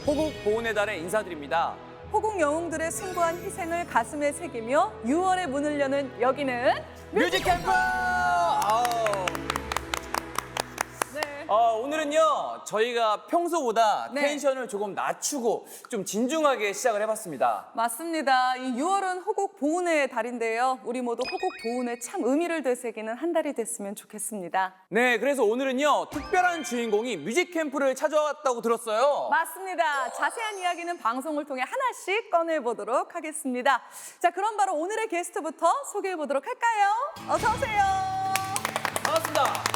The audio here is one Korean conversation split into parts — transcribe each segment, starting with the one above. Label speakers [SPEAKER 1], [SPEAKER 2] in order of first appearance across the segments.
[SPEAKER 1] 호국 보훈의 달에 인사드립니다.
[SPEAKER 2] 호국 영웅들의 숭고한 희생을 가슴에 새기며 6월의 문을 여는 여기는
[SPEAKER 1] 뮤직 캠프!
[SPEAKER 2] 네.
[SPEAKER 1] 오늘은요, 저희가 평소보다
[SPEAKER 2] 네.
[SPEAKER 1] 텐션을 조금 낮추고 좀 진중하게 시작을 해봤습니다.
[SPEAKER 2] 맞습니다. 이 6월은 호국 보훈의 달인데요. 우리 모두 호국 보훈의 참 의미를 되새기는 한 달이 됐으면 좋겠습니다.
[SPEAKER 1] 네, 그래서 오늘은요, 특별한 주인공이 뮤직 캠프를 찾아왔다고 들었어요.
[SPEAKER 2] 맞습니다. 자세한 이야기는 방송을 통해 하나씩 꺼내보도록 하겠습니다. 자, 그럼 바로 오늘의 게스트부터 소개해보도록 할까요? 어서 오세요.
[SPEAKER 1] 반갑습니다.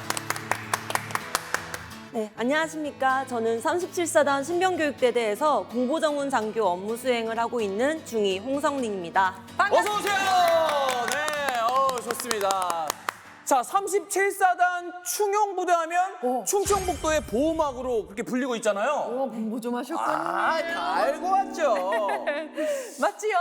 [SPEAKER 3] 네, 안녕하십니까. 저는 37사단 신병교육대대에서 공보정훈 장교 업무 수행을 하고 있는 중위 홍성린입니다.
[SPEAKER 1] 어서 오세요. 네, 좋습니다. 자, 37사단 충용부대하면 충청북도의 보호막으로 그렇게 불리고 있잖아요.
[SPEAKER 2] 공부 좀 하셨군요.
[SPEAKER 1] 다 알고 왔죠.
[SPEAKER 2] 맞지요?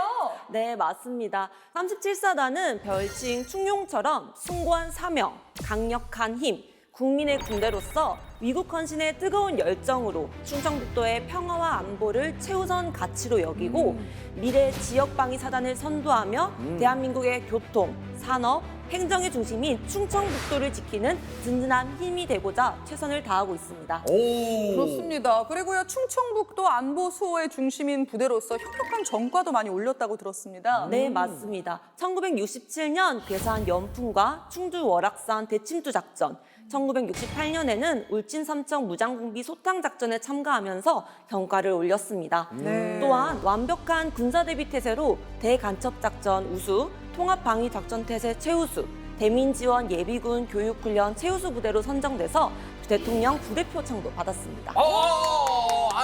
[SPEAKER 3] 네, 맞습니다. 37사단은 별칭 충용처럼 숭고한 사명, 강력한 힘, 국민의 군대로서 위국 헌신의 뜨거운 열정으로 충청북도의 평화와 안보를 최우선 가치로 여기고 미래 지역방위 사단을 선도하며 대한민국의 교통, 산업, 행정의 중심인 충청북도를 지키는 든든한 힘이 되고자 최선을 다하고 있습니다.
[SPEAKER 2] 그렇습니다. 그리고요, 충청북도 안보 수호의 중심인 부대로서 혁혁한 전과도 많이 올렸다고 들었습니다.
[SPEAKER 3] 네, 맞습니다. 1967년 괴산 연풍과 충주 월악산 대침투 작전, 1968년에는 울진 삼청 무장공비 소탕 작전에 참가하면서 경과를 올렸습니다.
[SPEAKER 2] 네.
[SPEAKER 3] 또한 완벽한 군사대비 태세로 대간첩 작전 우수, 통합방위 작전 태세 최우수, 대민지원 예비군 교육훈련 최우수 부대로 선정돼서 대통령 부대표창도 받았습니다.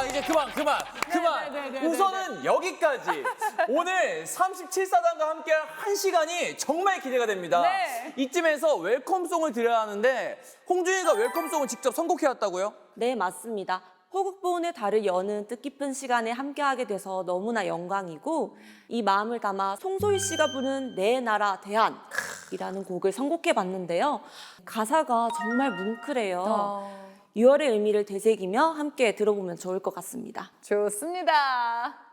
[SPEAKER 1] 이제 그만.
[SPEAKER 2] 네.
[SPEAKER 1] 우선은 여기까지. 오늘 37사단과 함께할 1시간이 정말 기대가 됩니다.
[SPEAKER 2] 네.
[SPEAKER 1] 이쯤에서 웰컴송을 드려야 하는데 홍준이가 웰컴송을 직접 선곡해왔다고요?
[SPEAKER 3] 네, 맞습니다. 호국보훈의 달을 여는 뜻깊은 시간에 함께하게 돼서 너무나 영광이고 이 마음을 담아 송소희 씨가 부른 내 나라 대한이라는 곡을 선곡해봤는데요. 가사가 정말 뭉클해요. 6월의 의미를 되새기며 함께 들어보면 좋을 것 같습니다.
[SPEAKER 2] 좋습니다.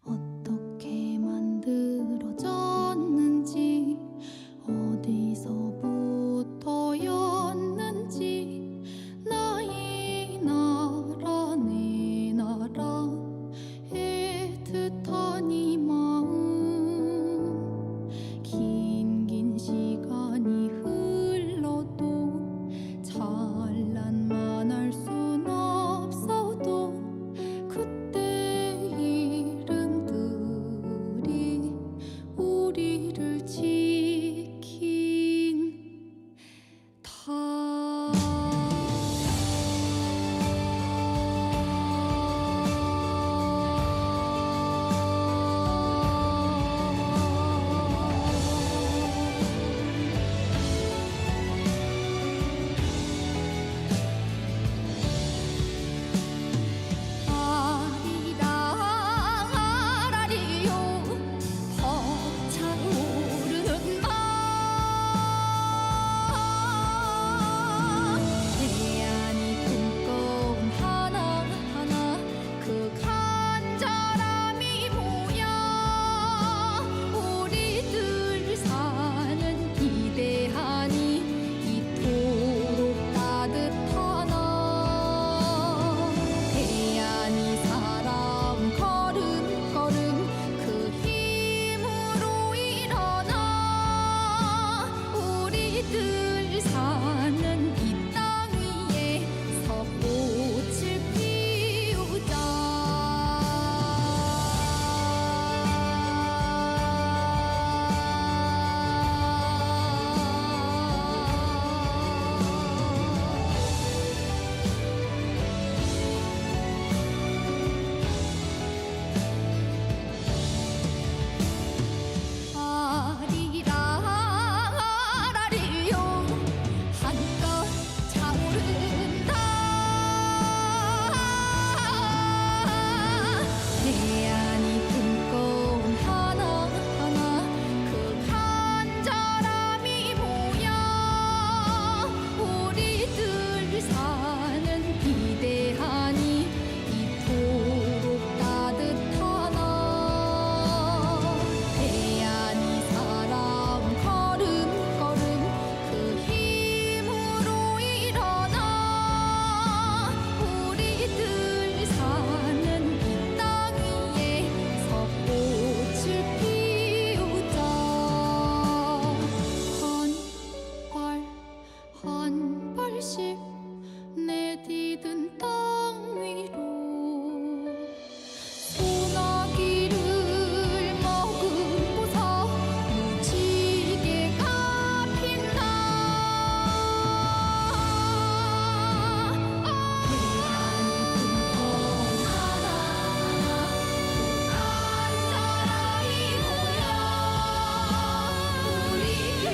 [SPEAKER 4] 어떻게 만들어졌는지 어디서부터였는지 나이나 디든 땅 위로 소나기를 머금고서 무지개가 빛나 한자라이 모여 우리를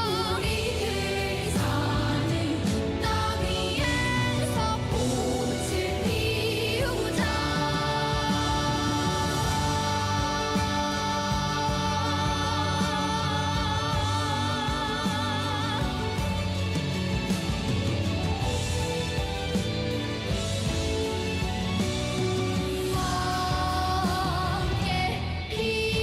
[SPEAKER 4] 우리들 사는 땅 위에서 꽃을 피우자 함께 피우자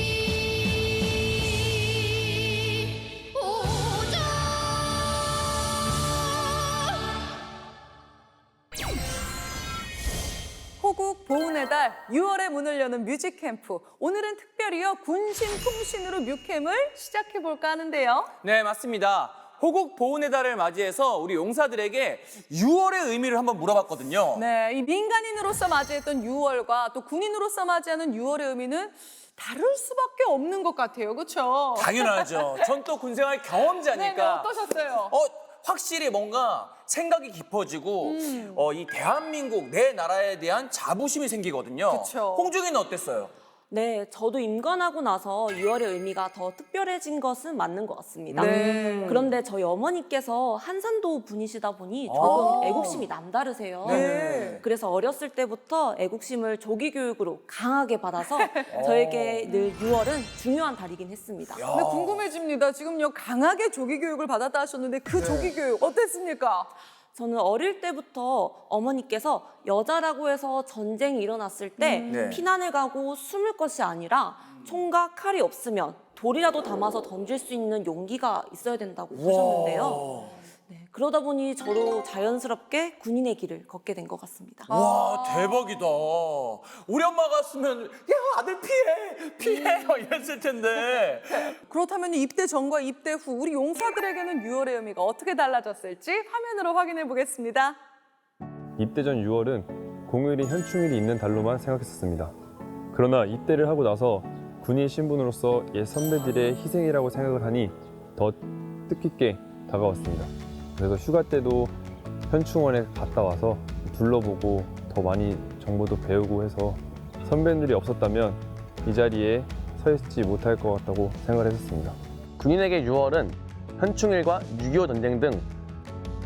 [SPEAKER 2] 호국 보훈의 달 6월에 문을 여는 뮤직 캠프. 오늘은 특별히요 군신 통신으로 뮤캠을 시작해 볼까 하는데요.
[SPEAKER 1] 네, 맞습니다. 호국 보훈의 달을 맞이해서 우리 용사들에게 6월의 의미를 한번 물어봤거든요.
[SPEAKER 2] 네, 이 민간인으로서 맞이했던 6월과 또 군인으로서 맞이하는 6월의 의미는 다를 수밖에 없는 것 같아요. 그렇죠?
[SPEAKER 1] 당연하죠. 전 또 군생활
[SPEAKER 2] 네,
[SPEAKER 1] 경험자니까.
[SPEAKER 2] 어떠셨어요?
[SPEAKER 1] 확실히 뭔가 생각이 깊어지고 이 대한민국 내 나라에 대한 자부심이 생기거든요.
[SPEAKER 2] 그쵸.
[SPEAKER 1] 홍중이는 어땠어요?
[SPEAKER 3] 네, 저도 임관하고 나서 6월의 의미가 더 특별해진 것은 맞는 것 같습니다.
[SPEAKER 2] 네.
[SPEAKER 3] 그런데 저희 어머니께서 한산도 분이시다 보니 조금 애국심이 남다르세요.
[SPEAKER 2] 네.
[SPEAKER 3] 그래서 어렸을 때부터 애국심을 조기 교육으로 강하게 받아서 저에게 늘 6월은 중요한 달이긴 했습니다.
[SPEAKER 2] 근데 궁금해집니다. 지금요 강하게 조기 교육을 받았다 하셨는데 그 조기 교육 어땠습니까?
[SPEAKER 3] 저는 어릴 때부터 어머니께서 여자라고 해서 전쟁이 일어났을 때
[SPEAKER 1] 네.
[SPEAKER 3] 피난을 가고 숨을 것이 아니라 총과 칼이 없으면 돌이라도 담아서 던질 수 있는 용기가 있어야 된다고 하셨는데요. 네, 그러다 보니 저도 자연스럽게 군인의 길을 걷게 된 것 같습니다.
[SPEAKER 1] 와, 대박이다. 우리 엄마 같으면 야, 아들 피해 이랬을 텐데.
[SPEAKER 2] 그렇다면 입대 전과 입대 후 우리 용사들에게는 6월의 의미가 어떻게 달라졌을지 화면으로 확인해 보겠습니다.
[SPEAKER 5] 입대 전 6월은 공휴일인 현충일이 있는 달로만 생각했었습니다. 그러나 입대를 하고 나서 군인 신분으로서 옛 선배들의 희생이라고 생각을 하니 더 뜻깊게 다가왔습니다. 그래서 휴가 때도 현충원에 갔다 와서 둘러보고 더 많이 정보도 배우고 해서 선배들이 없었다면 이 자리에 서 있지 못할 것 같다고 생각을 했었습니다.
[SPEAKER 6] 군인에게 6월은 현충일과 6.25 전쟁 등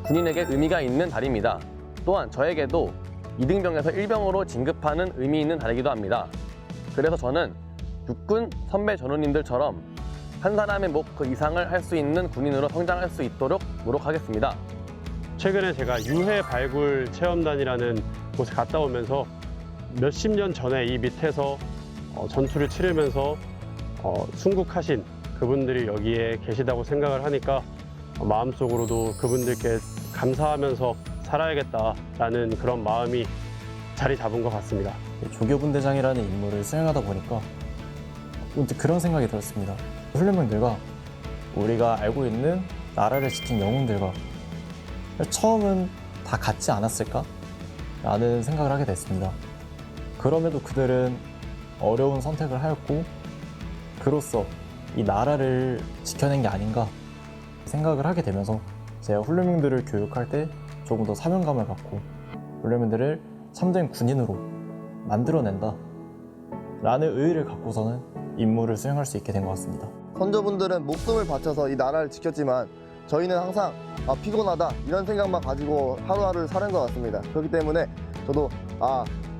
[SPEAKER 6] 군인에게 의미가 있는 달입니다. 또한 저에게도 2등병에서 1병으로 진급하는 의미 있는 달이기도 합니다. 그래서 저는 육군 선배 전우님들처럼 한 사람의 목 그 이상을 할 수 있는 군인으로 성장할 수 있도록 노력하겠습니다.
[SPEAKER 7] 최근에 제가 유해 발굴 체험단이라는 곳에 갔다 오면서 몇십 년 전에 이 밑에서 전투를 치르면서 순국하신 그분들이 여기에 계시다고 생각을 하니까 마음속으로도 그분들께 감사하면서 살아야겠다라는 그런 마음이 자리 잡은 것 같습니다.
[SPEAKER 8] 조교분대장이라는 임무를 수행하다 보니까 문득 그런 생각이 들었습니다. 훈련병들과 우리가 알고 있는 나라를 지킨 영웅들과 처음은 다 같지 않았을까? 라는 생각을 하게 됐습니다. 그럼에도 그들은 어려운 선택을 하였고 그로써 이 나라를 지켜낸 게 아닌가 생각을 하게 되면서 제가 훈련병들을 교육할 때 조금 더 사명감을 갖고 훈련병들을 참된 군인으로 만들어낸다 라는 의의를 갖고서는 임무를 수행할 수 있게 된 것 같습니다.
[SPEAKER 9] 선조분들은 목숨을 바쳐서 이 나라를 지켰지만 저희는 항상 피곤하다 이런 생각만 가지고 하루하루를 사는 것 같습니다. 그렇기 때문에 저도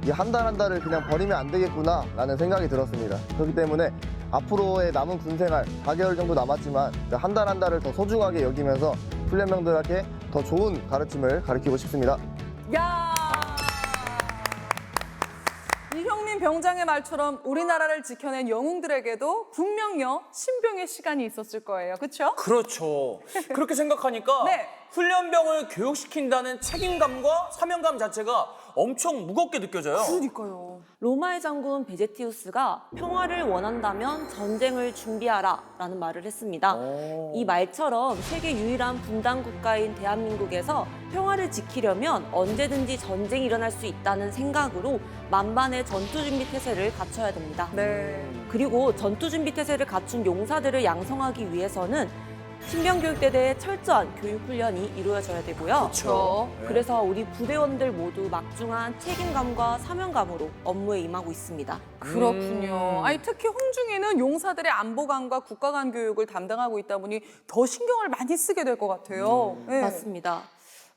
[SPEAKER 9] 이 한 달 한 달을 그냥 버리면 안 되겠구나 라는 생각이 들었습니다. 그렇기 때문에 앞으로의 남은 군생활 4개월 정도 남았지만 한 달 한 달을 더 소중하게 여기면서 훈련병들에게 더 좋은 가르침을 가르치고 싶습니다.
[SPEAKER 2] 야! 이형민 병장의 말처럼 우리나라를 지켜낸 영웅들에게도 분명요 신병의 시간이 있었을 거예요. 그렇죠?
[SPEAKER 1] 그렇죠. 그렇게 생각하니까
[SPEAKER 2] 네.
[SPEAKER 1] 훈련병을 교육시킨다는 책임감과 사명감 자체가 엄청 무겁게 느껴져요.
[SPEAKER 2] 그러니까요.
[SPEAKER 3] 로마의 장군 베제티우스가 평화를 원한다면 전쟁을 준비하라 라는 말을 했습니다. 이 말처럼 세계 유일한 분단 국가인 대한민국에서 평화를 지키려면 언제든지 전쟁이 일어날 수 있다는 생각으로 만반의 전투준비 태세를 갖춰야 됩니다.
[SPEAKER 2] 네.
[SPEAKER 3] 그리고 전투준비 태세를 갖춘 용사들을 양성하기 위해서는 신병교육대대의 철저한 교육훈련이 이루어져야 되고요.
[SPEAKER 2] 그렇죠.
[SPEAKER 3] 그래서 우리 부대원들 모두 막중한 책임감과 사명감으로 업무에 임하고 있습니다.
[SPEAKER 2] 그렇군요. 아니 특히 홍중이는 용사들의 안보관과 국가관 교육을 담당하고 있다 보니 더 신경을 많이 쓰게 될 것 같아요. 네.
[SPEAKER 3] 맞습니다.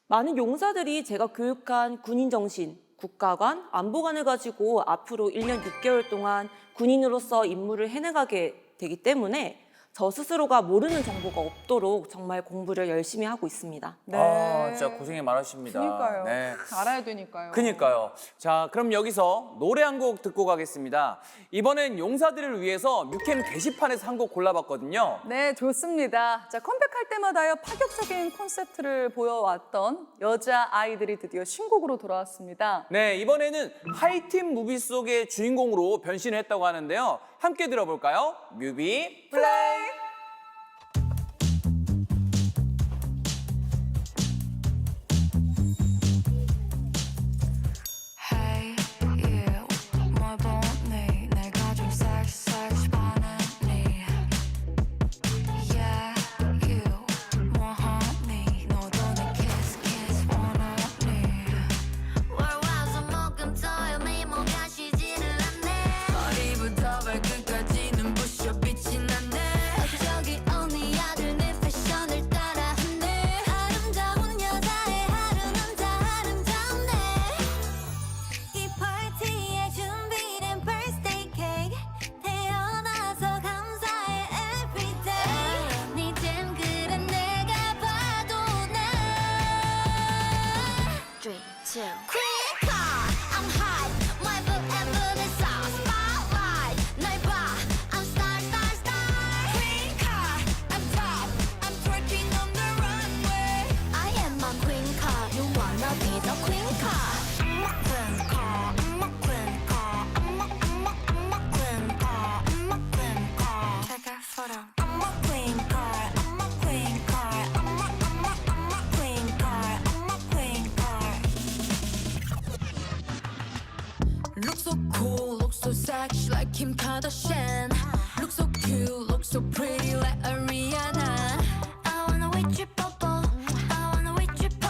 [SPEAKER 3] 많은 용사들이 제가 교육한 군인 정신, 국가관, 안보관을 가지고 앞으로 1년 6개월 동안 군인으로서 임무를 해나가게 되기 때문에 저 스스로가 모르는 정보가 없도록 정말 공부를 열심히 하고 있습니다.
[SPEAKER 2] 네.
[SPEAKER 1] 아, 진짜 고생이 많으십니다.
[SPEAKER 2] 그러니까요.
[SPEAKER 1] 네.
[SPEAKER 2] 알아야 되니까요.
[SPEAKER 1] 그니까요. 자, 그럼 여기서 노래 한 곡 듣고 가겠습니다. 이번엔 용사들을 위해서 뮤캠 게시판에서 한 곡 골라봤거든요.
[SPEAKER 2] 네, 좋습니다. 자, 컴백할 때마다요 파격적인 콘셉트를 보여왔던 여자 아이들이 드디어 신곡으로 돌아왔습니다.
[SPEAKER 1] 네, 이번에는 하이틴 무비 속의 주인공으로 변신을 했다고 하는데요. 함께 들어볼까요? 뮤비 플레이!
[SPEAKER 4] Hey you 뭘 보니 내가 좀 섹시 반했니 Yeah you 뭐하니 너도 내 kiss 원하니 월화수목금토일 미모가 쉬지를 않네 머리부터 발끝까지는 부셔 빛이 나네 저기 언니 아들 내 패션을 따라하네 아름다운 여자의 하루는 다 아름답네 이 파티에 준비된 birthday cake 태어나서 감사해 everyday 네 잼그릇 내가 봐도 나 3, 2 Queen card I'm hot my book and book is all spotlight 날 봐 I'm star star star Queen card I'm top I'm twerking on the runway I am a queen card you wanna be the queen card I'm a queen card I'm a queen card I'm a queen card I'm a queen card take a photo I'm a queen card I'm a queen card I'm a queen card I'm a queen card Look so cool, look so sexy like Kim Kardashian. Look so cute, look so pretty like Ariana. I wanna with you, 뽀뽀. I wanna with you, 뽀.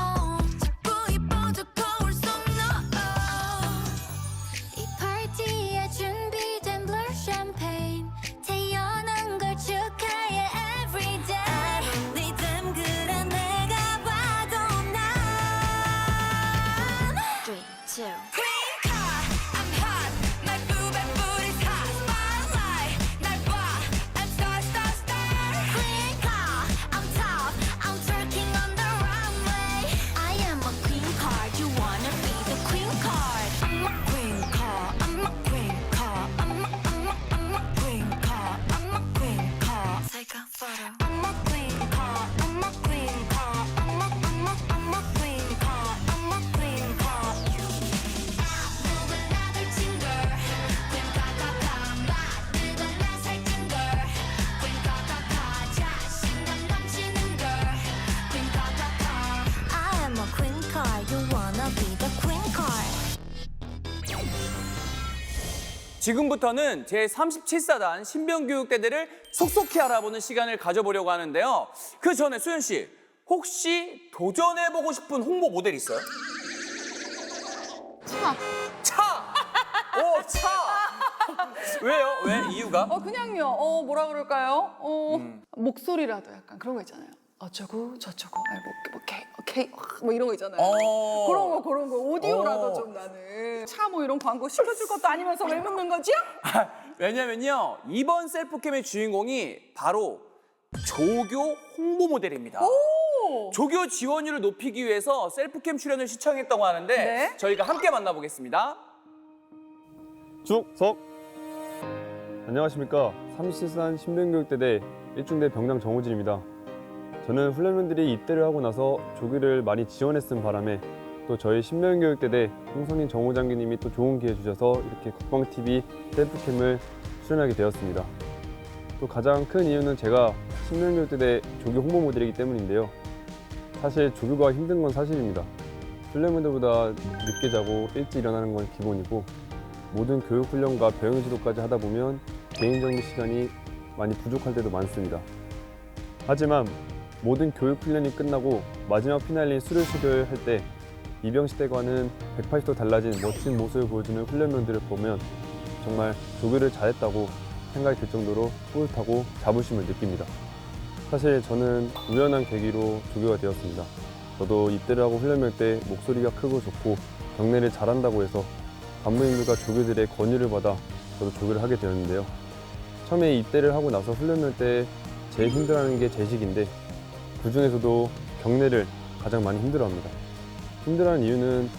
[SPEAKER 4] 자꾸 이뻐져 거울 속 너. 이 파티에 준비된 blur champagne. 태어난 걸 축하해 every day. 네 잼그릇 내가 봐도 난 3, 2 Queen card, I'm hot. My boob and booty's hot. Spotlight, 날 봐. I'm star, star, star. Queen card, I'm top. I'm twerking on the runway. I am a queen card. You wanna be the queen card? I'm a queen card. I'm a queen card. I'm a queen card. I'm a queen card. Take a photo. I'm a queen card. I'm a queen card. I'm a queen card. I'm a queen card. 누굴 나들 친걸 queen 카카카 맛들걸라 살찐 걸 queen 카카카 자신감 넘치는 걸 queen 카카카 I am a queen card you wanna be the queen card
[SPEAKER 1] 지금부터는 제37사단 신병교육대대를 속속히 알아보는 시간을 가져보려고 하는데요. 그 전에 수현 씨, 혹시 도전해보고 싶은 홍보 모델 있어요? 차! 오, 차! 왜요? 왜? 이유가?
[SPEAKER 2] 그냥요. 뭐라 그럴까요? 목소리라도 약간 그런 거 있잖아요. 어쩌고 저쩌고 뭐 오케이 뭐 이런 거 있잖아요. 그런 거 오디오라도 좀 나는 차 뭐 이런 광고 시켜줄 것도 아니면서 왜 묻는 거지?
[SPEAKER 1] 왜냐면요, 이번 셀프캠의 주인공이 바로 조교 홍보 모델입니다. 조교 지원율을 높이기 위해서 셀프캠 출연을 시청했다고 하는데
[SPEAKER 2] 네.
[SPEAKER 1] 저희가 함께 만나보겠습니다.
[SPEAKER 5] 축석! 안녕하십니까. 37산 신병교육대대 1중대 병장 정우진입니다. 저는 훈련병들이 입대를 하고 나서 조교를 많이 지원했음 바람에 또 저희 신병교육대대 홍성인 정호장교님이 또 좋은 기회 주셔서 이렇게 국방TV 셀프캠을 출연하게 되었습니다. 또 가장 큰 이유는 제가 신병교육대대 조교 홍보 모델이기 때문인데요. 사실 조교가 힘든 건 사실입니다. 훈련병들보다 늦게 자고 일찍 일어나는 건 기본이고 모든 교육훈련과 병영지도까지 하다 보면 개인정비 시간이 많이 부족할 때도 많습니다. 하지만 모든 교육훈련이 끝나고 마지막 피날레인 수료 시도를 할 때 이병시대과는 180도 달라진 멋진 모습을 보여주는 훈련병들을 보면 정말 조교를 잘했다고 생각이 들 정도로 뿌듯하고 자부심을 느낍니다. 사실 저는 우연한 계기로 조교가 되었습니다. 저도 입대를 하고 훈련병 때 목소리가 크고 좋고 경례를 잘한다고 해서 간부님들과 조교들의 권유를 받아 저도 조교를 하게 되었는데요. 처음에 입대를 하고 나서 훈련병 때 제일 힘들어하는 게 제식인데 그 중에서도 경례를 가장 많이 힘들어합니다. 힘들어하는 이유는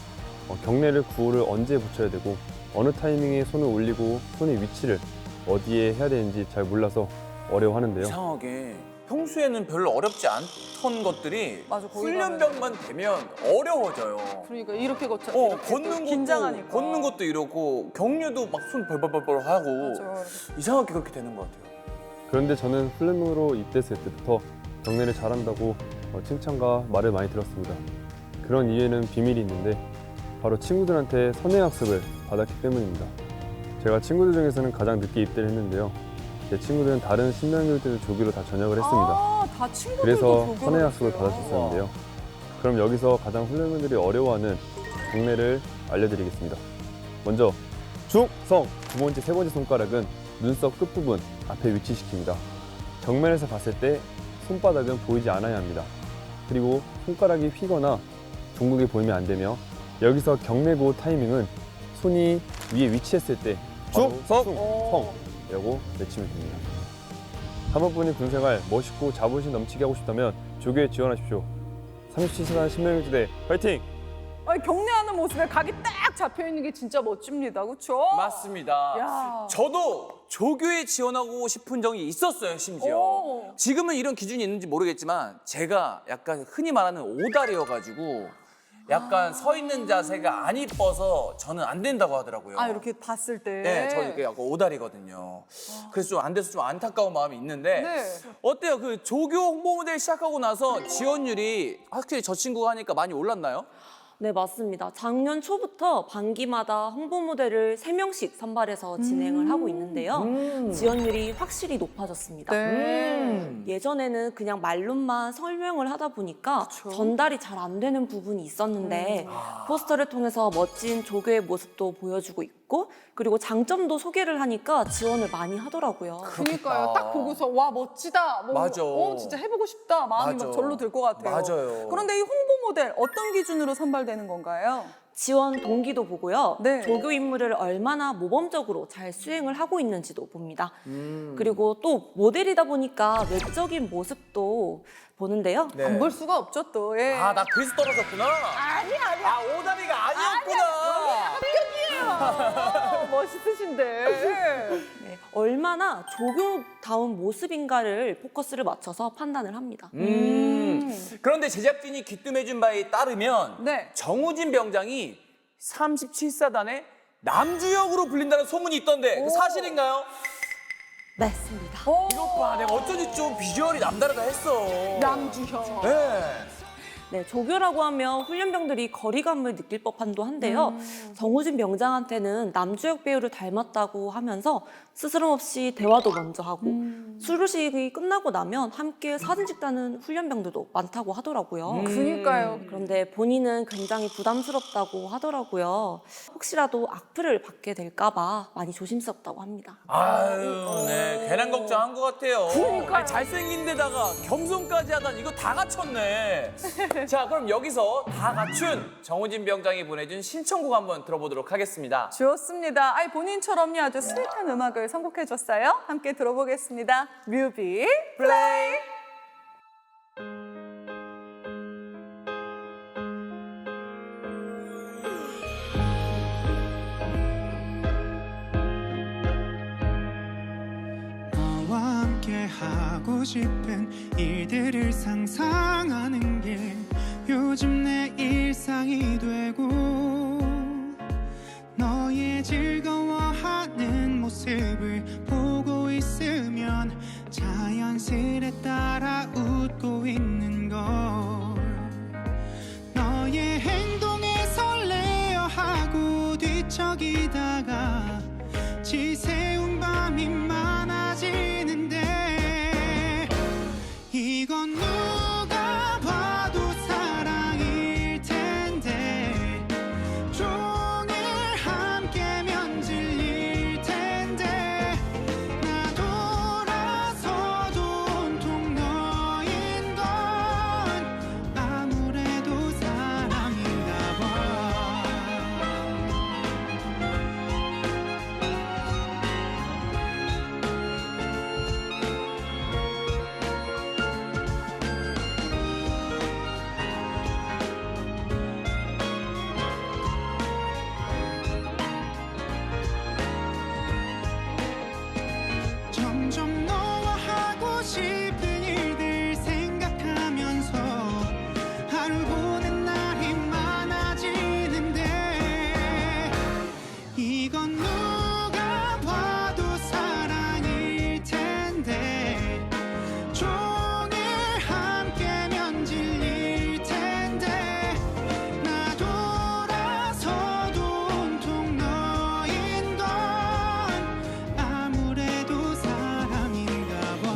[SPEAKER 5] 경례를 구호를 언제 붙여야 되고 어느 타이밍에 손을 올리고 손의 위치를 어디에 해야 되는지 잘 몰라서 어려워하는데요.
[SPEAKER 1] 이상하게 평소에는 별로 어렵지 않던 것들이
[SPEAKER 2] 맞아, 거기
[SPEAKER 1] 훈련병만 되면 어려워져요.
[SPEAKER 2] 그러니까 이렇게 걷자.
[SPEAKER 1] 걷는 것도 이러고 경류도 막 손 벌벌벌벌 하고
[SPEAKER 2] 맞아.
[SPEAKER 1] 이상하게 그렇게 되는 것 같아요.
[SPEAKER 5] 그런데 저는 훈련병으로 입대했을 때부터 경례를 잘한다고 칭찬과 말을 많이 들었습니다. 그런 이유에는 비밀이 있는데 바로 친구들한테 선행학습을 받았기 때문입니다. 제가 친구들 중에서는 가장 늦게 입대를 했는데요. 제 친구들은 다른 신병교육대들 조교로 다 전역을 했습니다.
[SPEAKER 2] 다 친구들도
[SPEAKER 5] 그래서
[SPEAKER 2] 조교를
[SPEAKER 5] 선행학습을
[SPEAKER 2] 했어요.
[SPEAKER 5] 받았었는데요. 그럼 여기서 가장 훈련병들이 어려워하는 경례를 알려드리겠습니다. 먼저 중성 두 번째, 세 번째 손가락은 눈썹 끝부분 앞에 위치시킵니다. 정면에서 봤을 때 손바닥은 보이지 않아야 합니다. 그리고 손가락이 휘거나 둥글게 보이면 안 되며 여기서 경례구 타이밍은 손이 위에 위치했을 때 중성이라고 외치면 됩니다. 한번뿐인 군생활 멋있고 자부심 넘치게 하고 싶다면 조교에 지원하십시오. 37시간 신병교육대 화이팅!
[SPEAKER 2] 아니, 경례하는 모습에 각이 딱 잡혀 있는 게 진짜 멋집니다. 그렇죠?
[SPEAKER 1] 맞습니다.
[SPEAKER 2] 야.
[SPEAKER 1] 저도 조교에 지원하고 싶은 적이 있었어요, 심지어.
[SPEAKER 2] 오.
[SPEAKER 1] 지금은 이런 기준이 있는지 모르겠지만 제가 약간 흔히 말하는 오다리여가지고 약간 서 있는 자세가 안 이뻐서 저는 안 된다고 하더라고요.
[SPEAKER 2] 아, 이렇게 봤을 때.
[SPEAKER 1] 네, 저 이게 약간 오다리거든요. 그래서 좀 안 돼서 좀 안타까운 마음이 있는데
[SPEAKER 2] 네.
[SPEAKER 1] 어때요? 그 조교 홍보 모델 시작하고 나서 지원율이 확실히 저 친구가 하니까 많이 올랐나요?
[SPEAKER 3] 네, 맞습니다. 작년 초부터 반기마다 홍보 모델을 3명씩 선발해서 진행을 하고 있는데요. 지원율이 확실히 높아졌습니다.
[SPEAKER 2] 네.
[SPEAKER 3] 예전에는 그냥 말로만 설명을 하다 보니까 전달이 잘 안 되는 부분이 있었는데 포스터를 통해서 멋진 조교의 모습도 보여주고 있고 그리고 장점도 소개를 하니까 지원을 많이 하더라고요.
[SPEAKER 2] 그러니까요. 딱 보고서 와 멋지다. 뭐,
[SPEAKER 1] 맞아.
[SPEAKER 2] 진짜 해보고 싶다. 마음이
[SPEAKER 1] 맞아.
[SPEAKER 2] 막 절로 들 것 같아요.
[SPEAKER 1] 맞아요.
[SPEAKER 2] 그런데 이 홍보 모델 어떤 기준으로 선발되는 건가요?
[SPEAKER 3] 지원 동기도 보고요.
[SPEAKER 2] 네.
[SPEAKER 3] 조교 임무를 얼마나 모범적으로 잘 수행을 하고 있는지도 봅니다. 그리고 또 모델이다 보니까 외적인 모습도 보는데요.
[SPEAKER 1] 네.
[SPEAKER 2] 안 볼 수가 없죠 또. 예.
[SPEAKER 1] 아, 나 그래서 떨어졌구나.
[SPEAKER 2] 아니야.
[SPEAKER 1] 아, 오다리가 아니었구나.
[SPEAKER 2] 멋있으신데.
[SPEAKER 3] 네, 얼마나 조교다운 모습인가를 포커스를 맞춰서 판단을 합니다.
[SPEAKER 1] 그런데 제작진이 귀뜸해준 바에 따르면
[SPEAKER 2] 네.
[SPEAKER 1] 정우진 병장이 37사단의 남주역으로 불린다는 소문이 있던데 그 사실인가요?
[SPEAKER 3] 맞습니다.
[SPEAKER 1] 이것 봐, 내가 어쩐지 좀 비주얼이 남다르다 했어.
[SPEAKER 2] 남주형.
[SPEAKER 1] 네.
[SPEAKER 3] 네, 조교라고 하면 훈련병들이 거리감을 느낄 법한도 한데요. 정우진 병장한테는 남주혁 배우를 닮았다고 하면서 스스럼 없이 대화도 먼저 하고 수료식이 끝나고 나면 함께 사진 찍다는 훈련병들도 많다고 하더라고요.
[SPEAKER 2] 그러니까요.
[SPEAKER 3] 그런데 본인은 굉장히 부담스럽다고 하더라고요. 혹시라도 악플을 받게 될까 봐 많이 조심스럽다고 합니다.
[SPEAKER 1] 아유, 네. 괜한 걱정한 것 같아요.
[SPEAKER 2] 그러니까요.
[SPEAKER 1] 아니, 잘생긴 데다가 겸손까지 하다니 이거 다 갖췄네. 자, 그럼 여기서 다 갖춘 정우진 병장이 보내준 신청곡 한번 들어보도록 하겠습니다.
[SPEAKER 2] 좋습니다. 아이 본인처럼요 아주 스윗한 음악을 선곡해줬어요. 함께 들어보겠습니다. 뮤비 플레이.
[SPEAKER 10] 너와 함께하고 하고 싶은 일들을 상상하는 게 요즘 내 일상이 되고 너의 즐거워하는 모습을 보고 있으면 자연스레 따라 웃고 있는 걸 너의 행동에 설레어 하고 뒤척이다가 지새운 밤이 많아지는데 이건 누가 봐도 사랑일 텐데 종일 함께면 질릴 텐데 나 돌아서도 온통 너인 건 아무래도 사랑인가 봐. 점점 너와 하고 싶은 일들 생각하면서 하루 보는 날이 많아지는데 이건 누가 봐도 사랑일 텐데 종일 함께면 질릴 텐데 나 돌아서도 온통 너인 건 아무래도 사랑인가 봐.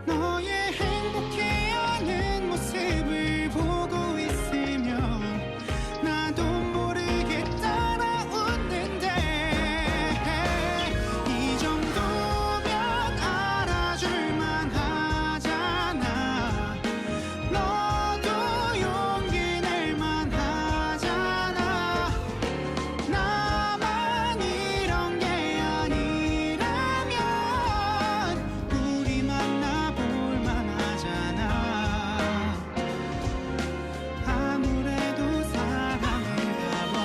[SPEAKER 10] 너의 행복해하는 모습을 보고 있으면 나도 모르게 따라 웃는데 이 정도면 알아줄만 하잖아. 너도 용기 낼만 하잖아. 나만 이런 게 아니라면 우리 만나볼만 하잖아. 아무래도 사랑인가 봐.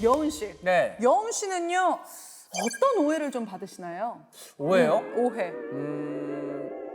[SPEAKER 2] 여운 씨.
[SPEAKER 1] 네.
[SPEAKER 2] 여운 씨는요 어떤 오해를 좀 받으시나요?
[SPEAKER 1] 오해요?
[SPEAKER 2] 오해.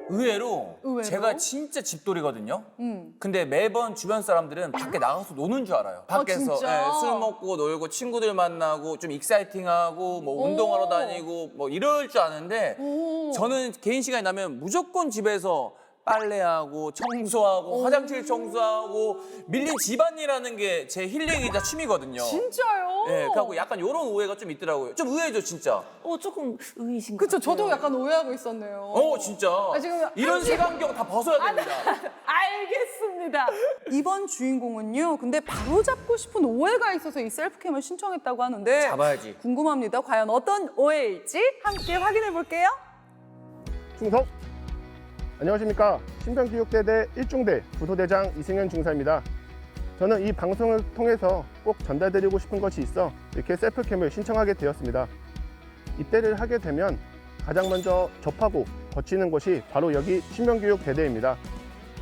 [SPEAKER 1] 의외로,
[SPEAKER 2] 의외로?
[SPEAKER 1] 제가 진짜 집돌이거든요.
[SPEAKER 2] 음.
[SPEAKER 1] 근데 매번 주변 사람들은 밖에 나가서 노는 줄 알아요. 밖에서
[SPEAKER 2] 진짜?
[SPEAKER 1] 예, 술 먹고 놀고 친구들 만나고 좀 익사이팅하고 뭐 운동하러 다니고 뭐 이럴 줄 아는데
[SPEAKER 2] 오.
[SPEAKER 1] 저는 개인 시간이 나면 무조건 집에서 빨래하고 청소하고 화장실 청소하고 밀린 집안일하는 게 제 힐링이자 취미거든요.
[SPEAKER 2] 진짜요?
[SPEAKER 1] 예, 그래갖고 약간 이런 오해가 좀 있더라고요. 좀 의외죠, 진짜.
[SPEAKER 3] 조금 의이신 것
[SPEAKER 2] 그쵸,
[SPEAKER 3] 같아요.
[SPEAKER 2] 저도 약간 오해하고 있었네요.
[SPEAKER 1] 진짜.
[SPEAKER 2] 지금
[SPEAKER 1] 이런 색안경 다 벗어야 됩니다.
[SPEAKER 2] 알겠습니다. 이번 주인공은요, 근데 바로잡고 싶은 오해가 있어서 이 셀프캠을 신청했다고 하는데
[SPEAKER 1] 잡아야지.
[SPEAKER 2] 궁금합니다. 과연 어떤 오해일지 함께 확인해 볼게요.
[SPEAKER 11] 충성! 안녕하십니까. 신병교육대대 1중대 부소대장 이승현 중사입니다. 저는 이 방송을 통해서 꼭 전달드리고 싶은 것이 있어 이렇게 셀프캠을 신청하게 되었습니다. 입대를 하게 되면 가장 먼저 접하고 거치는 곳이 바로 여기 신병교육대대입니다.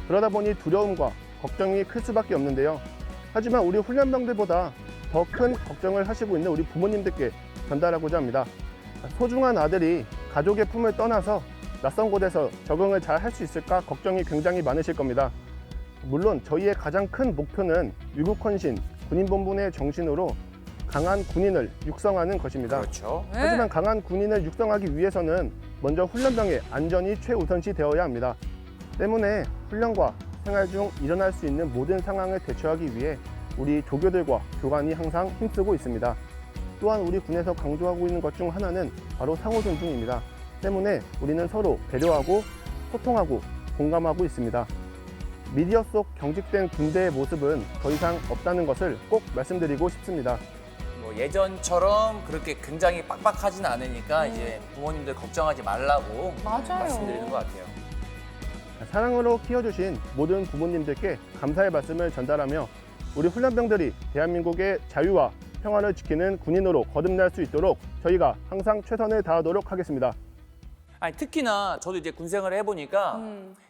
[SPEAKER 11] 그러다 보니 두려움과 걱정이 클 수밖에 없는데요. 하지만 우리 훈련병들보다 더 큰 걱정을 하시고 있는 우리 부모님들께 전달하고자 합니다. 소중한 아들이 가족의 품을 떠나서 낯선 곳에서 적응을 잘 할 수 있을까 걱정이 굉장히 많으실 겁니다. 물론 저희의 가장 큰 목표는 위국헌신 군인본분의 정신으로 강한 군인을 육성하는 것입니다.
[SPEAKER 1] 그렇죠.
[SPEAKER 11] 하지만 강한 군인을 육성하기 위해서는 먼저 훈련병의 안전이 최우선시 되어야 합니다. 때문에 훈련과 생활 중 일어날 수 있는 모든 상황을 대처하기 위해 우리 조교들과 교관이 항상 힘쓰고 있습니다. 또한 우리 군에서 강조하고 있는 것 중 하나는 바로 상호 존중입니다. 때문에 우리는 서로 배려하고 소통하고 공감하고 있습니다. 미디어 속 경직된 군대의 모습은 더 이상 없다는 것을 꼭 말씀드리고 싶습니다.
[SPEAKER 1] 뭐 예전처럼 그렇게 굉장히 빡빡하진 않으니까 이제 부모님들 걱정하지 말라고
[SPEAKER 2] 맞아요.
[SPEAKER 1] 말씀드리는 것 같아요.
[SPEAKER 11] 사랑으로 키워주신 모든 부모님들께 감사의 말씀을 전달하며 우리 훈련병들이 대한민국의 자유와 평화를 지키는 군인으로 거듭날 수 있도록 저희가 항상 최선을 다하도록 하겠습니다.
[SPEAKER 1] 아니 특히나 저도 이제 군 생활을 해보니까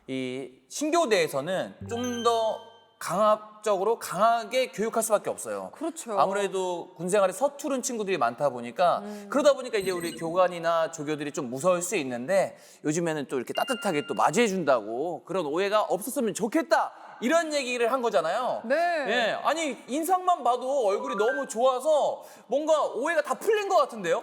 [SPEAKER 1] 이 신교대에서는 좀 더 강압적으로 강하게 교육할 수밖에 없어요.
[SPEAKER 2] 그렇죠.
[SPEAKER 1] 아무래도 군 생활에 서투른 친구들이 많다 보니까 그러다 보니까 이제 우리 교관이나 조교들이 좀 무서울 수 있는데 요즘에는 또 이렇게 따뜻하게 또 맞이해 준다고 그런 오해가 없었으면 좋겠다. 이런 얘기를 한 거잖아요.
[SPEAKER 2] 네.
[SPEAKER 1] 예, 아니 인상만 봐도 얼굴이 너무 좋아서 뭔가 오해가 다 풀린 것 같은데요?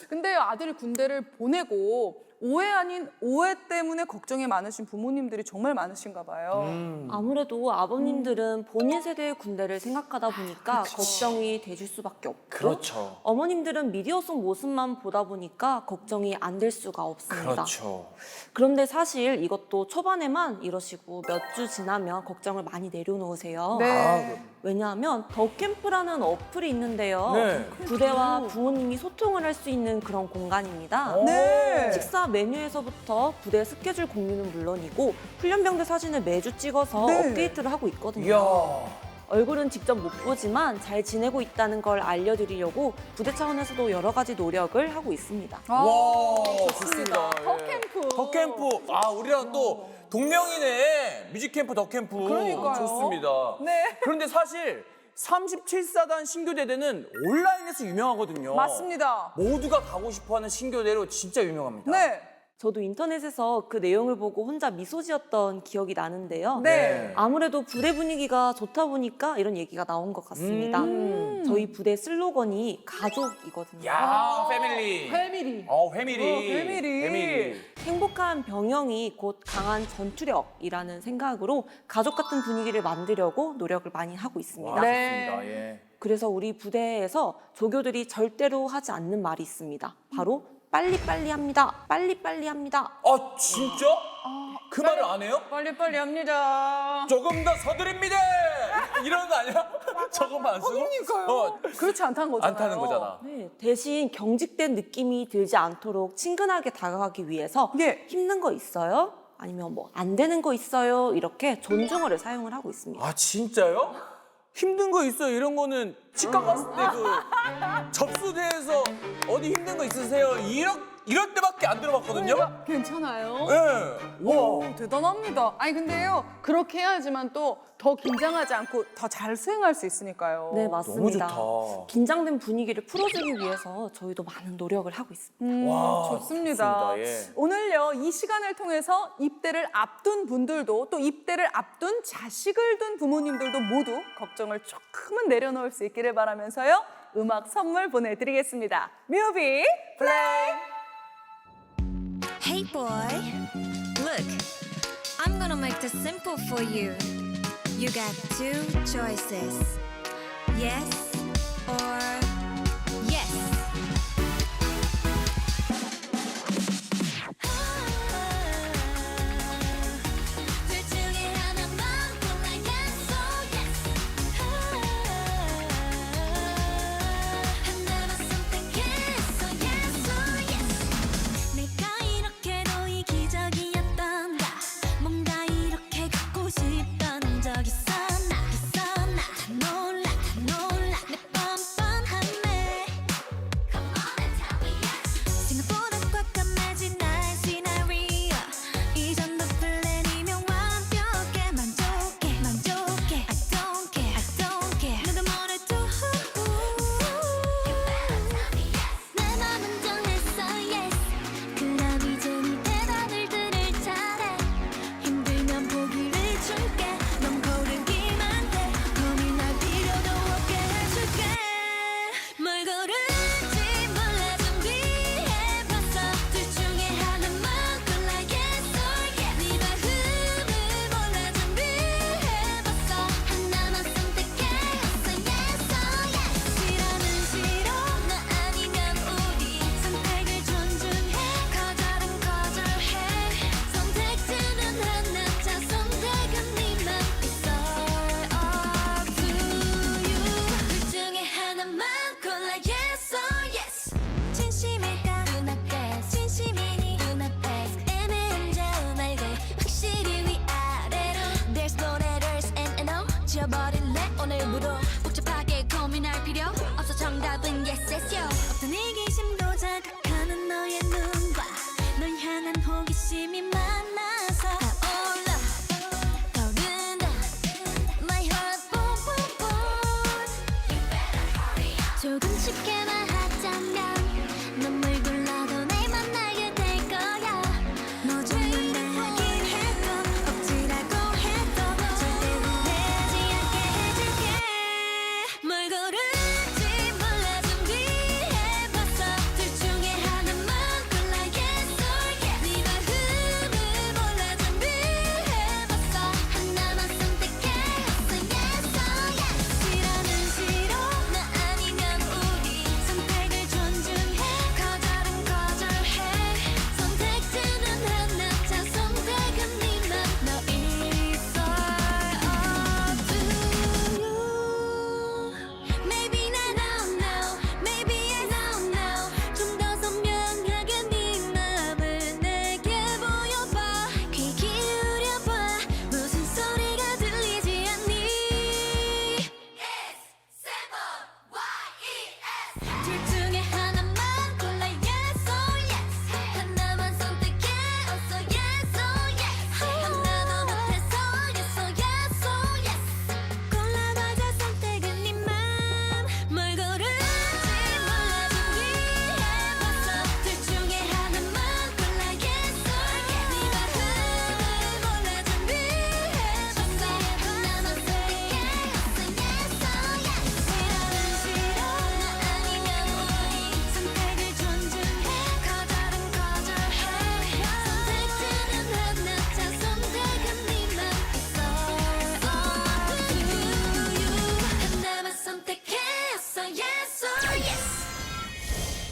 [SPEAKER 2] 근데 아들이 군대를 보내고 오해 아닌 오해 때문에 걱정이 많으신 부모님들이 정말 많으신가 봐요.
[SPEAKER 3] 아무래도 아버님들은 본인 세대의 군대를 생각하다 보니까 걱정이 되실 수밖에 없고
[SPEAKER 1] 그렇죠.
[SPEAKER 3] 어머님들은 미디어 속 모습만 보다 보니까 걱정이 안 될 수가 없습니다.
[SPEAKER 1] 그렇죠.
[SPEAKER 3] 그런데 사실 이것도 초반에만 이러시고 몇 주 지나면 걱정을 많이 내려놓으세요.
[SPEAKER 2] 네.
[SPEAKER 3] 왜냐하면 더캠프라는 어플이 있는데요.
[SPEAKER 1] 네.
[SPEAKER 3] 부대와 부모님이 소통을 할 수 있는 그런 공간입니다.
[SPEAKER 2] 네.
[SPEAKER 3] 식사 메뉴에서부터 부대 스케줄 공유는 물론이고 훈련병들 사진을 매주 찍어서
[SPEAKER 2] 네.
[SPEAKER 3] 업데이트를 하고 있거든요.
[SPEAKER 1] 이야.
[SPEAKER 3] 얼굴은 직접 못 보지만 잘 지내고 있다는 걸 알려드리려고 부대 차원에서도 여러 가지 노력을 하고 있습니다.
[SPEAKER 2] 아,
[SPEAKER 1] 와,
[SPEAKER 2] 좋습니다.
[SPEAKER 1] 좋습니다. 예.
[SPEAKER 2] 더캠프.
[SPEAKER 1] 더캠프. 아, 우리랑 또 동명이네. 뮤직캠프 더캠프.
[SPEAKER 2] 그러니까요.
[SPEAKER 1] 좋습니다.
[SPEAKER 2] 네.
[SPEAKER 1] 그런데 사실 37사단 신교대대는 온라인에서 유명하거든요.
[SPEAKER 2] 맞습니다.
[SPEAKER 1] 모두가 가고 싶어하는 신교대로 진짜 유명합니다.
[SPEAKER 2] 네.
[SPEAKER 3] 저도 인터넷에서 그 내용을 보고 혼자 미소 지었던 기억이 나는데요.
[SPEAKER 2] 네.
[SPEAKER 3] 아무래도 부대 분위기가 좋다 보니까 이런 얘기가 나온 것 같습니다. 저희 부대 슬로건이 가족이거든요.
[SPEAKER 1] 야, 패밀리.
[SPEAKER 2] 패밀리.
[SPEAKER 1] 회밀이.
[SPEAKER 2] 패밀리.
[SPEAKER 3] 행복한 병영이 곧 강한 전투력이라는 생각으로 가족 같은 분위기를 만들려고 노력을 많이 하고 있습니다.
[SPEAKER 1] 와,
[SPEAKER 2] 네.
[SPEAKER 1] 좋습니다. 예.
[SPEAKER 3] 그래서 우리 부대에서 조교들이 절대로 하지 않는 말이 있습니다. 바로 빨리빨리 합니다. 빨리빨리 합니다.
[SPEAKER 1] 아, 진짜? 그 말을 안 해요?
[SPEAKER 2] 빨리빨리 합니다.
[SPEAKER 1] 조금 더 서두릅니다. 이런 거 아니야? 저거만 안 쓰고?
[SPEAKER 2] 그러니까요. 그렇지 않다는 거잖아요.
[SPEAKER 1] 안 타는 거잖아.
[SPEAKER 3] 네, 대신 경직된 느낌이 들지 않도록 친근하게 다가가기 위해서
[SPEAKER 2] 네.
[SPEAKER 3] 힘든 거 있어요? 아니면 뭐 안 되는 거 있어요? 이렇게 존중어를 사용을 하고 있습니다.
[SPEAKER 1] 아, 진짜요? 힘든 거 있어요? 이런 거는 치과 갔을 때 그 접수대에서 어디 힘든 거 있으세요? 이럴 때밖에 안 들어봤거든요?
[SPEAKER 2] 괜찮아요.
[SPEAKER 1] 네.
[SPEAKER 2] 오, 대단합니다. 아니 근데요 그렇게 해야지만 또 더 긴장하지 않고 더 잘 수행할 수 있으니까요.
[SPEAKER 3] 네, 맞습니다.
[SPEAKER 1] 너무 좋다.
[SPEAKER 3] 긴장된 분위기를 풀어주기 위해서 저희도 많은 노력을 하고 있습니다.
[SPEAKER 1] 와,
[SPEAKER 2] 좋습니다.
[SPEAKER 1] 좋습니다. 예.
[SPEAKER 2] 오늘요 이 시간을 통해서 입대를 앞둔 분들도 또 입대를 앞둔 자식을 둔 부모님들도 모두 걱정을 조금은 내려놓을 수 있기를 바라면서요 음악 선물 보내드리겠습니다. 뮤비 플레이.
[SPEAKER 4] Hey boy, look, I'm gonna make this simple for you. You got two choices, yes or yes. 둘 중에 하나만 골라 yes or yes. 하나만 선택했어 yes or yes. 내가 이렇게도 이기적이었던가 뭔가 이렇게 갖고 싶던 적 있었나 다 놀라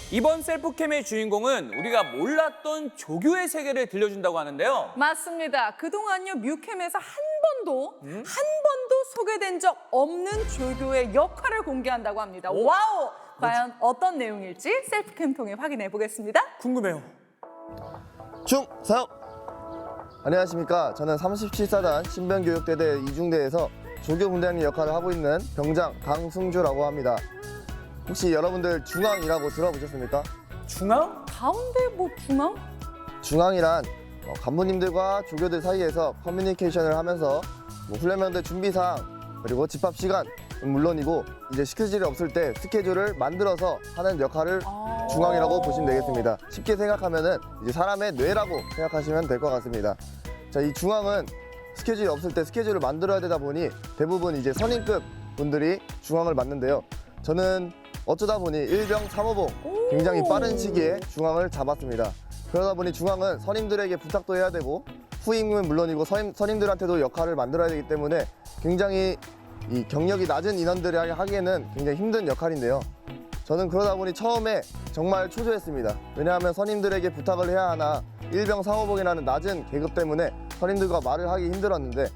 [SPEAKER 1] 이번 셀프캠의 주인공은 우리가 몰랐던 조교의 세계를 들려준다고 하는데요.
[SPEAKER 2] 맞습니다. 그동안요 뮤캠에서 한 번도 소개된 적 없는 조교의 역할을 공개한다고 합니다. 와우! 과연 어떤 내용일지 셀프캠 통해 확인해 보겠습니다.
[SPEAKER 1] 궁금해요.
[SPEAKER 9] 충성! 안녕하십니까. 저는 37사단 신변교육대대 이중대에서 조교 분대장님 역할을 하고 있는 병장 강승주라고 합니다. 혹시 여러분들 중앙이라고 들어보셨습니까?
[SPEAKER 1] 중앙?
[SPEAKER 2] 가운데 뭐 중앙?
[SPEAKER 9] 중앙이란 간부님들과 조교들 사이에서 커뮤니케이션을 하면서 뭐 훈련병들 준비사항 그리고 집합시간 물론이고 이제 스케줄이 없을 때 스케줄을 만들어서 하는 역할을 중앙이라고 보시면 되겠습니다. 쉽게 생각하면은 이제 사람의 뇌라고 생각하시면 될 것 같습니다. 자, 이 중앙은 스케줄이 없을 때 스케줄을 만들어야 되다 보니 대부분 이제 선임급 분들이 중앙을 맡는데요. 저는 어쩌다 보니 일병 3호봉 굉장히 빠른 시기에 중앙을 잡았습니다. 그러다 보니 중앙은 선임들에게 부탁도 해야 되고 후임은 물론이고 선임들한테도 역할을 만들어야 되기 때문에 굉장히 이 경력이 낮은 인원들이 하기에는 굉장히 힘든 역할인데요. 저는 그러다 보니 처음에 정말 초조했습니다. 왜냐하면 선임들에게 부탁을 해야 하나 일병 3호봉이라는 낮은 계급 때문에 선임들과 말을 하기 힘들었는데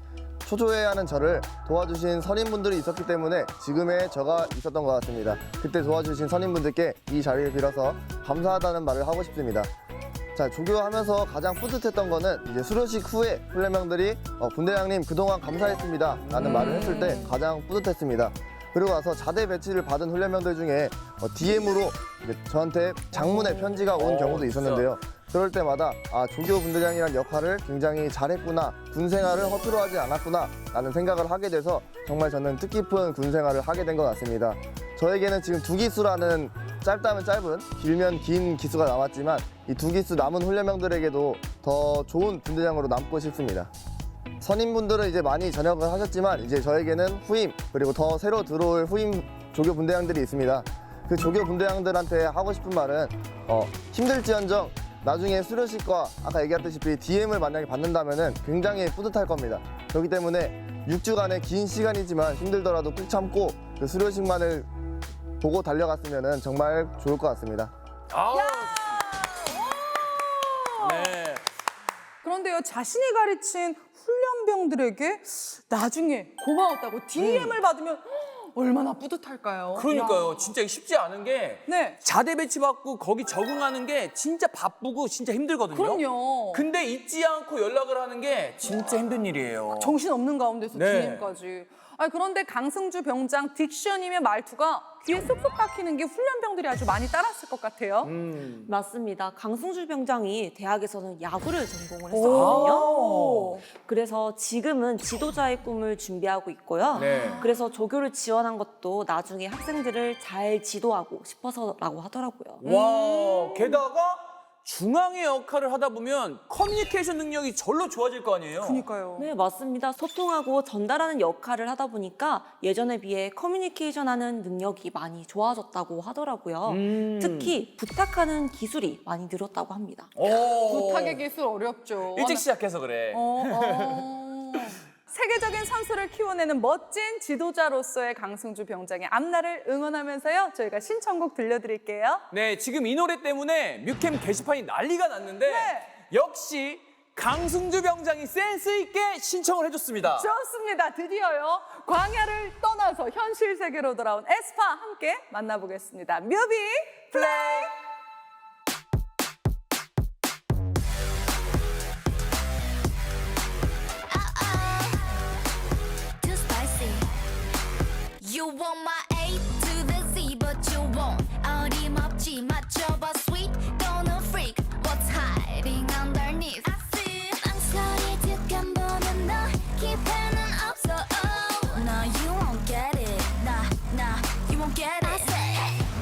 [SPEAKER 9] 초조해하는 저를 도와주신 선임분들이 있었기 때문에 지금의 저가 있었던 것 같습니다. 그때 도와주신 선임분들께 이 자리를 빌어서 감사하다는 말을 하고 싶습니다. 자, 조교하면서 가장 뿌듯했던 거는 이제 수료식 후에 훈련병들이 분대장님 그동안 감사했습니다 라는 말을 했을 때 가장 뿌듯했습니다. 그리고 나서 자대 배치를 받은 훈련병들 중에 DM으로 저한테 장문의 편지가 온 경우도 있었는데요. 그럴 때마다 아, 조교 분대장이란 역할을 굉장히 잘했구나, 군 생활을 허투루 하지 않았구나 라는 생각을 하게 돼서 정말 저는 뜻깊은 군 생활을 하게 된 것 같습니다. 저에게는 지금 2기수라는 짧다면 짧은, 길면 긴 기수가 남았지만 이 2기수 남은 훈련병들에게도 더 좋은 분대장으로 남고 싶습니다. 선임분들은 이제 많이 전역을 하셨지만 이제 저에게는 후임 그리고 더 새로 들어올 후임 조교 분대장들이 있습니다. 그 조교 분대장들한테 하고 싶은 말은 힘들지언정 나중에 수료식과 아까 얘기했다시피 DM을 만약에 받는다면 굉장히 뿌듯할 겁니다. 그렇기 때문에 6주간의 긴 시간이지만 힘들더라도 꾹 참고 그 수료식만을 보고 달려갔으면 정말 좋을 것 같습니다.
[SPEAKER 1] 네.
[SPEAKER 2] 그런데요, 자신이 가르친 훈련병들에게 나중에 고마웠다고 DM을 받으면 얼마나 뿌듯할까요?
[SPEAKER 1] 그러니까요.
[SPEAKER 2] 야.
[SPEAKER 1] 진짜 쉽지 않은 게
[SPEAKER 2] 네.
[SPEAKER 1] 자대 배치받고 거기 적응하는 게 진짜 바쁘고 진짜 힘들거든요.
[SPEAKER 2] 그럼요.
[SPEAKER 1] 근데 잊지 않고 연락을 하는 게 진짜 힘든 일이에요.
[SPEAKER 2] 정신 없는 가운데서
[SPEAKER 1] 네.
[SPEAKER 2] DM까지. 그런데 강승주 병장 딕션님의 말투가 귀에 쏙쏙 박히는 게 훈련병들이 아주 많이 따랐을 것 같아요.
[SPEAKER 3] 맞습니다. 강승주 병장이 대학에서는 야구를 전공을
[SPEAKER 2] 오.
[SPEAKER 3] 했었거든요. 그래서 지금은 지도자의 꿈을 준비하고 있고요.
[SPEAKER 1] 네.
[SPEAKER 3] 그래서 조교를 지원한 것도 나중에 학생들을 잘 지도하고 싶어서라고 하더라고요.
[SPEAKER 1] 와, 게다가 중앙의 역할을 하다 보면 커뮤니케이션 능력이 절로 좋아질 거 아니에요?
[SPEAKER 2] 그러니까요.
[SPEAKER 3] 네, 맞습니다. 소통하고 전달하는 역할을 하다 보니까 예전에 비해 커뮤니케이션하는 능력이 많이 좋아졌다고 하더라고요. 특히 부탁하는 기술이 많이 늘었다고 합니다.
[SPEAKER 2] 부탁의 기술 어렵죠.
[SPEAKER 1] 일찍 시작해서 그래.
[SPEAKER 2] 세계적인 선수를 키워내는 멋진 지도자로서의 강승주 병장의 앞날을 응원하면서요. 저희가 신청곡 들려드릴게요.
[SPEAKER 1] 네, 지금 이 노래 때문에 뮤캠 게시판이 난리가 났는데
[SPEAKER 2] 네.
[SPEAKER 1] 역시 강승주 병장이 센스 있게 신청을 해줬습니다.
[SPEAKER 2] 좋습니다. 드디어요. 광야를 떠나서 현실 세계로 돌아온 에스파 함께 만나보겠습니다. 뮤비 플레이!
[SPEAKER 4] Too spicy. You want my A to the Z, but you won't. 어림없지 맞춰봐 sweet. Gonna freak. What's hiding underneath? I see. 망설이 득한 번은 너 기회는 없어. Oh, no, you won't get it. Nah, you won't get it. I say.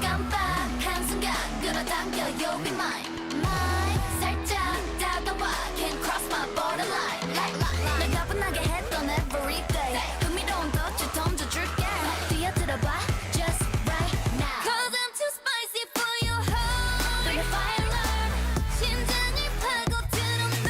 [SPEAKER 4] 깜빡한 순간 끌어당겨 you'll be mine. Mine. 살짝 다가와 can't cross my borderline. 날 가뿐하게 했던 every day. 흥미로운 덫을 던져줄게. 뛰어들어봐 just right now. Cause I'm too spicy for your heart. Bring a fire alarm. 심장이 파고드는 너.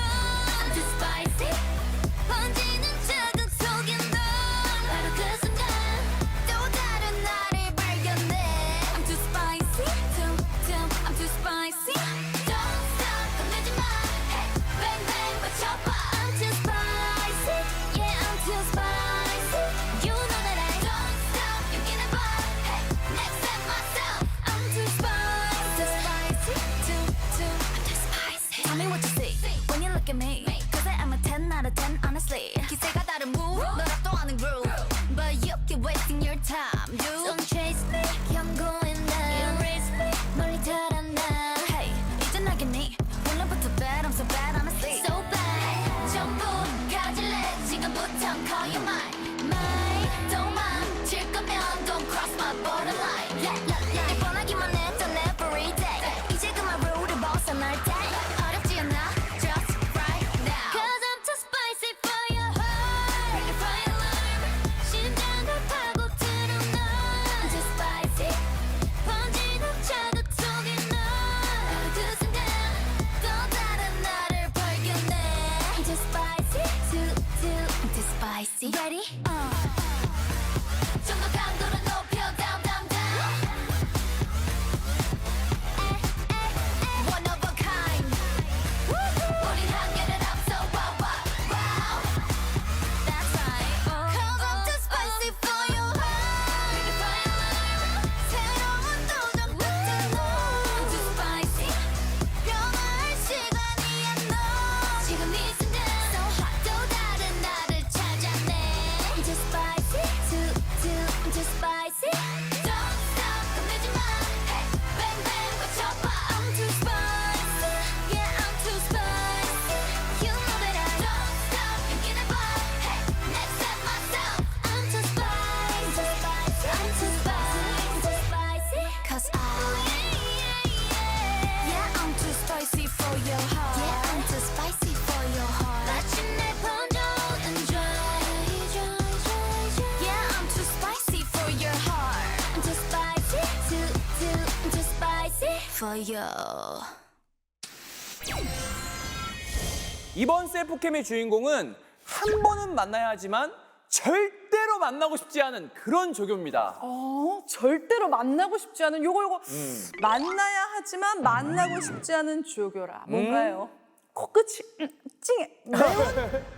[SPEAKER 4] at me Cause I'm a 10 out of 10 honestly 기세가 다른 move 너랍도 아는 groove But you keep wasting your time dude Don't chase me 경고인 나 You raise me 멀리 달아나 Hey 이젠 알겠니 오늘부터 bad I'm so bad honestly So bad 전부 가질래 지금부터 call you mine 도망칠 거면 don't cross my borderline 뻔하기만 했던 every day 이제 그만 룰을 벗어날 때 어렵지 않아 just right now Cause I'm too spicy for your heart Fire alarm 심장을 파고드는 넌 I'm too spicy 번지는 자극 속에 넌그 순간 또 다른 나를 발견해 I'm too spicy I'm too spicy Ready? 좀 더 강도를 높여 down down down One of a kind 우린 한계를 앞서 wow wow wow That's right Cause I'm too spicy for your heart Fire alarm 새로운 도전 끝에 너 I'm too spicy 변화할 시간이야 너 지금 이 순간 So hot 또 다른 나를 찾아내 I'm too spicy I'm too spicy Don't stop 겁내지 마 Hey bang bang 외쳐봐 I'm too spicy Yeah I'm too spicy You know that I don't stop 용기 내봐 Hey next step myself I'm too spicy I'm too spicy Cause Yeah I'm too spicy for your heart Yeah I'm too spicy for your heart 마치 내 번쩍 Yeah I'm too spicy for your heart I'm too spicy I'm too spicy for you
[SPEAKER 1] 이번 셀프캠의 주인공은 한 번은 만나야 하지만 절대로 만나고 싶지 않은 그런 조교입니다.
[SPEAKER 2] 절대로 만나고 싶지 않은 요거 만나야 하지만 만나고 싶지 않은 조교라. 뭔가요? 코끝이 찡해. 매운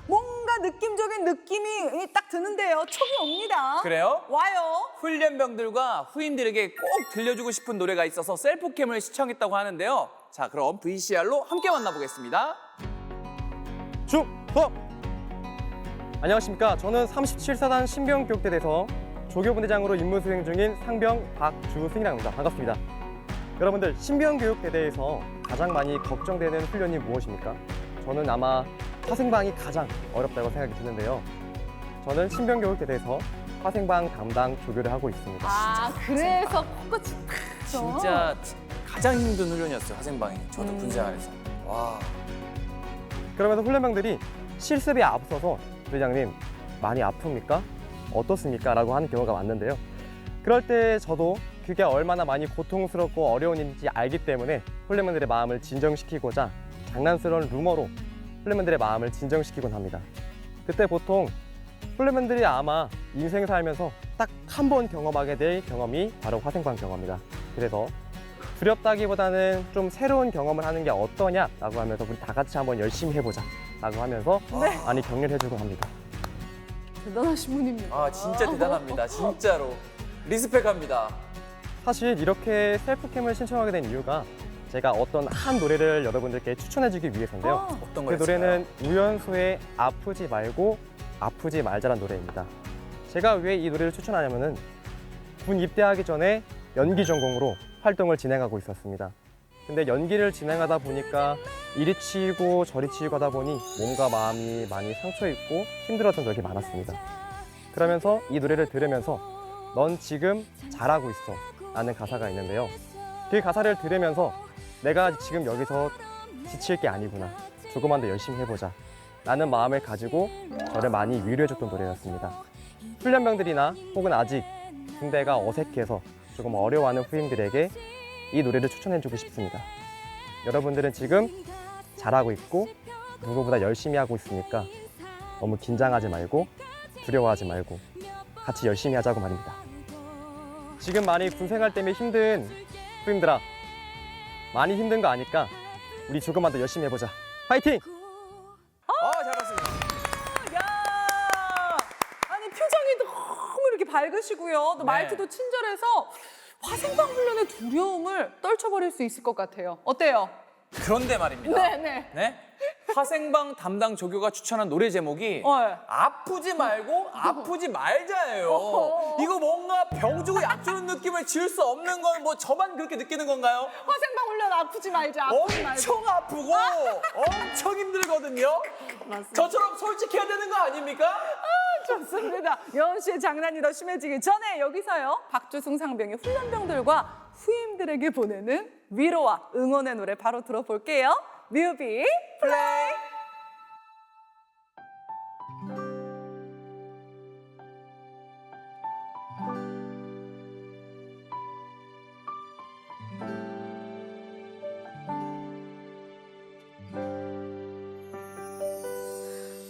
[SPEAKER 2] 뭔가 느낌적인 느낌이 딱 드는데요. 촉이 옵니다.
[SPEAKER 1] 그래요?
[SPEAKER 2] 와요.
[SPEAKER 1] 훈련병들과 후임들에게 꼭 들려주고 싶은 노래가 있어서 셀프캠을 시청했다고 하는데요. 자, 그럼 VCR로 함께 만나보겠습니다.
[SPEAKER 8] 중법! 안녕하십니까. 저는 37사단 신병교육대대에서 조교분대장으로 임무 수행 중인 상병 박주승이랍니다. 반갑습니다. 여러분들, 신병교육대대에서 가장 많이 걱정되는 훈련이 무엇입니까? 저는 아마 화생방이 가장 어렵다고 생각이 드는데요. 저는 신병교육대대에서 화생방 담당 조교를 하고 있습니다.
[SPEAKER 2] 아, 그래서 코끝이 탁.
[SPEAKER 1] 진짜 가장 힘든 훈련이었어요, 화생방이. 저도 군생활에서. 와.
[SPEAKER 8] 그러면서 훈련병들이 실습에 앞서서 부대장님 많이 아픕니까? 어떻습니까? 라고 하는 경우가 많는데요. 그럴 때 저도 그게 얼마나 많이 고통스럽고 어려운 일인지 알기 때문에 훈련병들의 마음을 진정시키고자 장난스러운 루머로 훈련병들의 마음을 진정시키곤 합니다. 그때 보통 훈련병들이 아마 인생 살면서 딱 한 번 경험하게 될 경험이 바로 화생방 경험입니다. 그래서 두렵다기보다는 좀 새로운 경험을 하는 게 어떠냐라고 하면서 우리 다 같이 한번 열심히 해보자 라고 하면서 많이 격려를 해주곤 합니다.
[SPEAKER 2] 대단하신 분입니다.
[SPEAKER 1] 아, 진짜 대단합니다. 진짜로. 리스펙합니다.
[SPEAKER 8] 사실 이렇게 셀프캠을 신청하게 된 이유가 제가 어떤 한 노래를 여러분들께 추천해주기 위해서인데요.
[SPEAKER 1] 어떤
[SPEAKER 8] 그
[SPEAKER 1] 거였을까요?
[SPEAKER 8] 노래는 우연소의 아프지 말고 아프지 말자란 노래입니다. 제가 왜 이 노래를 추천하냐면은 군 입대하기 전에 연기 전공으로 활동을 진행하고 있었습니다. 근데 연기를 진행하다 보니까 이리 치이고 저리 치이고 하다 보니 몸과 마음이 많이 상처 입고 힘들었던 적이 많았습니다. 그러면서 이 노래를 들으면서 넌 지금 잘하고 있어 라는 가사가 있는데요. 그 가사를 들으면서 내가 지금 여기서 지칠 게 아니구나, 조금만 더 열심히 해보자 라는 마음을 가지고 저를 많이 위로해줬던 노래였습니다. 훈련병들이나 혹은 아직 군대가 어색해서 조금 어려워하는 후임들에게 이 노래를 추천해주고 싶습니다. 여러분들은 지금 잘하고 있고 누구보다 열심히 하고 있으니까 너무 긴장하지 말고 두려워하지 말고 같이 열심히 하자고 말입니다. 지금 많이 군생활 때문에 힘든 후임들아, 많이 힘든 거 아니까 우리 조금만 더 열심히 해보자. 파이팅!
[SPEAKER 1] 잘 봤습니다.
[SPEAKER 2] 야, 아니 표정이 너무 이렇게 밝으시고요. 또
[SPEAKER 1] 네.
[SPEAKER 2] 말투도 친절해서 화생방 훈련의 두려움을 떨쳐버릴 수 있을 것 같아요. 어때요?
[SPEAKER 1] 그런데 말입니다.
[SPEAKER 2] 네네.
[SPEAKER 1] 네? 화생방 담당 조교가 추천한 노래 제목이 아프지 말고 아프지 말자예요. 이거 뭔가 병 주고 약 주는 느낌을 지을 수 없는 건 뭐 저만 그렇게 느끼는 건가요?
[SPEAKER 2] 화생방 훈련 아프지 말자. 아프지 말자.
[SPEAKER 1] 엄청 아프고 엄청 힘들거든요.
[SPEAKER 3] 맞습니다.
[SPEAKER 1] 저처럼 솔직해야 되는 거 아닙니까?
[SPEAKER 2] 좋습니다. 여은 씨의 장난이 더 심해지기 전에 여기서요. 박주승 상병의 훈련병들과 후임들에게 보내는 위로와 응원의 노래 바로 들어볼게요. 뮤비 플레이.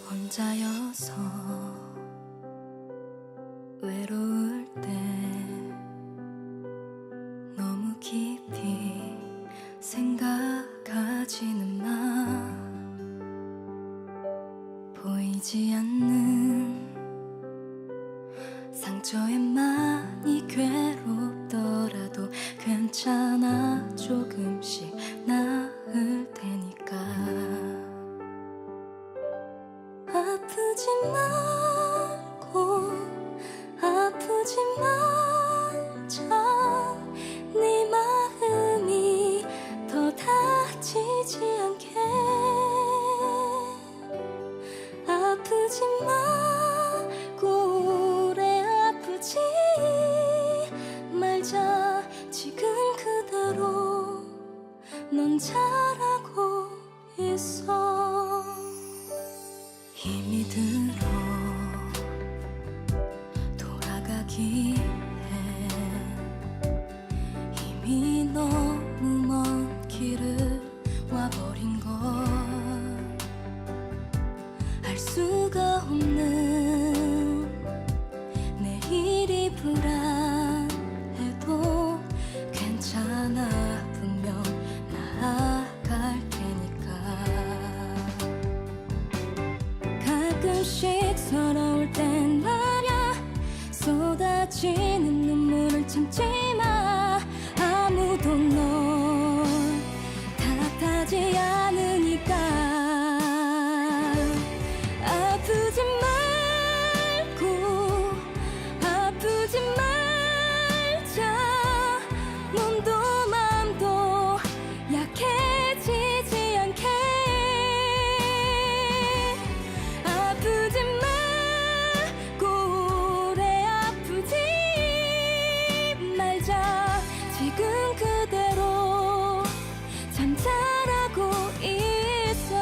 [SPEAKER 4] 혼자여서 외로울 때 너무 깊이 생각하지는 마. 보이지 않는 상처에 많이 괴롭더라도 괜찮아. 조금씩 나을 테니까. 아프지 말고 아프지 말자. 네 마음이 더 다치지 않게. 아프지 말고 오래 아프지 말자. 지금 그대로 넌 잘하고 있어. 힘이 들어 돌아가기 해. 이미 너무 먼 길을 와버린 걸 알 수가 없는 내일이 불안해도 괜찮아. 분명 나아갈 테니까. 가끔씩 서러울 땐 말야 쏟아지는 눈물을 참지 마. 아무도 널 탓하지 않으니까. 아프지 말고 아프지 말자. 몸도 맘도 약해지지 않게. 아프지 말고 오래 아프지 말자. 지금 그대로 참 잘하고 있어.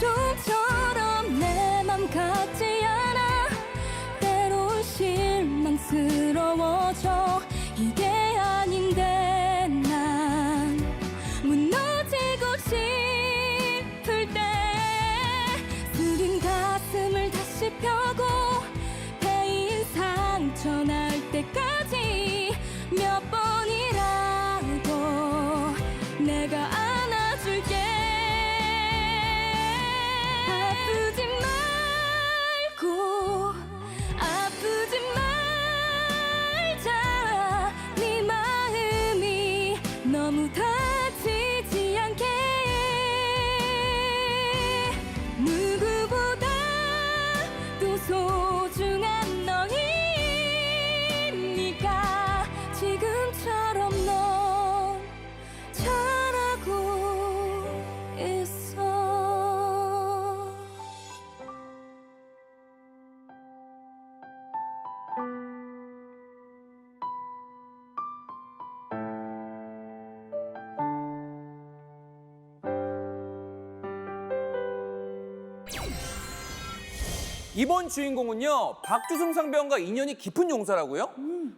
[SPEAKER 4] 좀처럼 내 맘 같지 않아. 때론 실망스러워져. 이게 아닌데 난 무너지고 싶을 때 쓰린 가슴을 다시 펴고 베인 상처 날 때까지 몇 번이라도 내가 안아줄게. 아프지 말고 아프지 말자. 네 마음이 너무 다치지 않게. 누구보다 또 소중한 너이니까. 지금처럼 넌 잘하고 있어.
[SPEAKER 1] 이번 주인공은요, 박주승 상병과 인연이 깊은 용사라고요?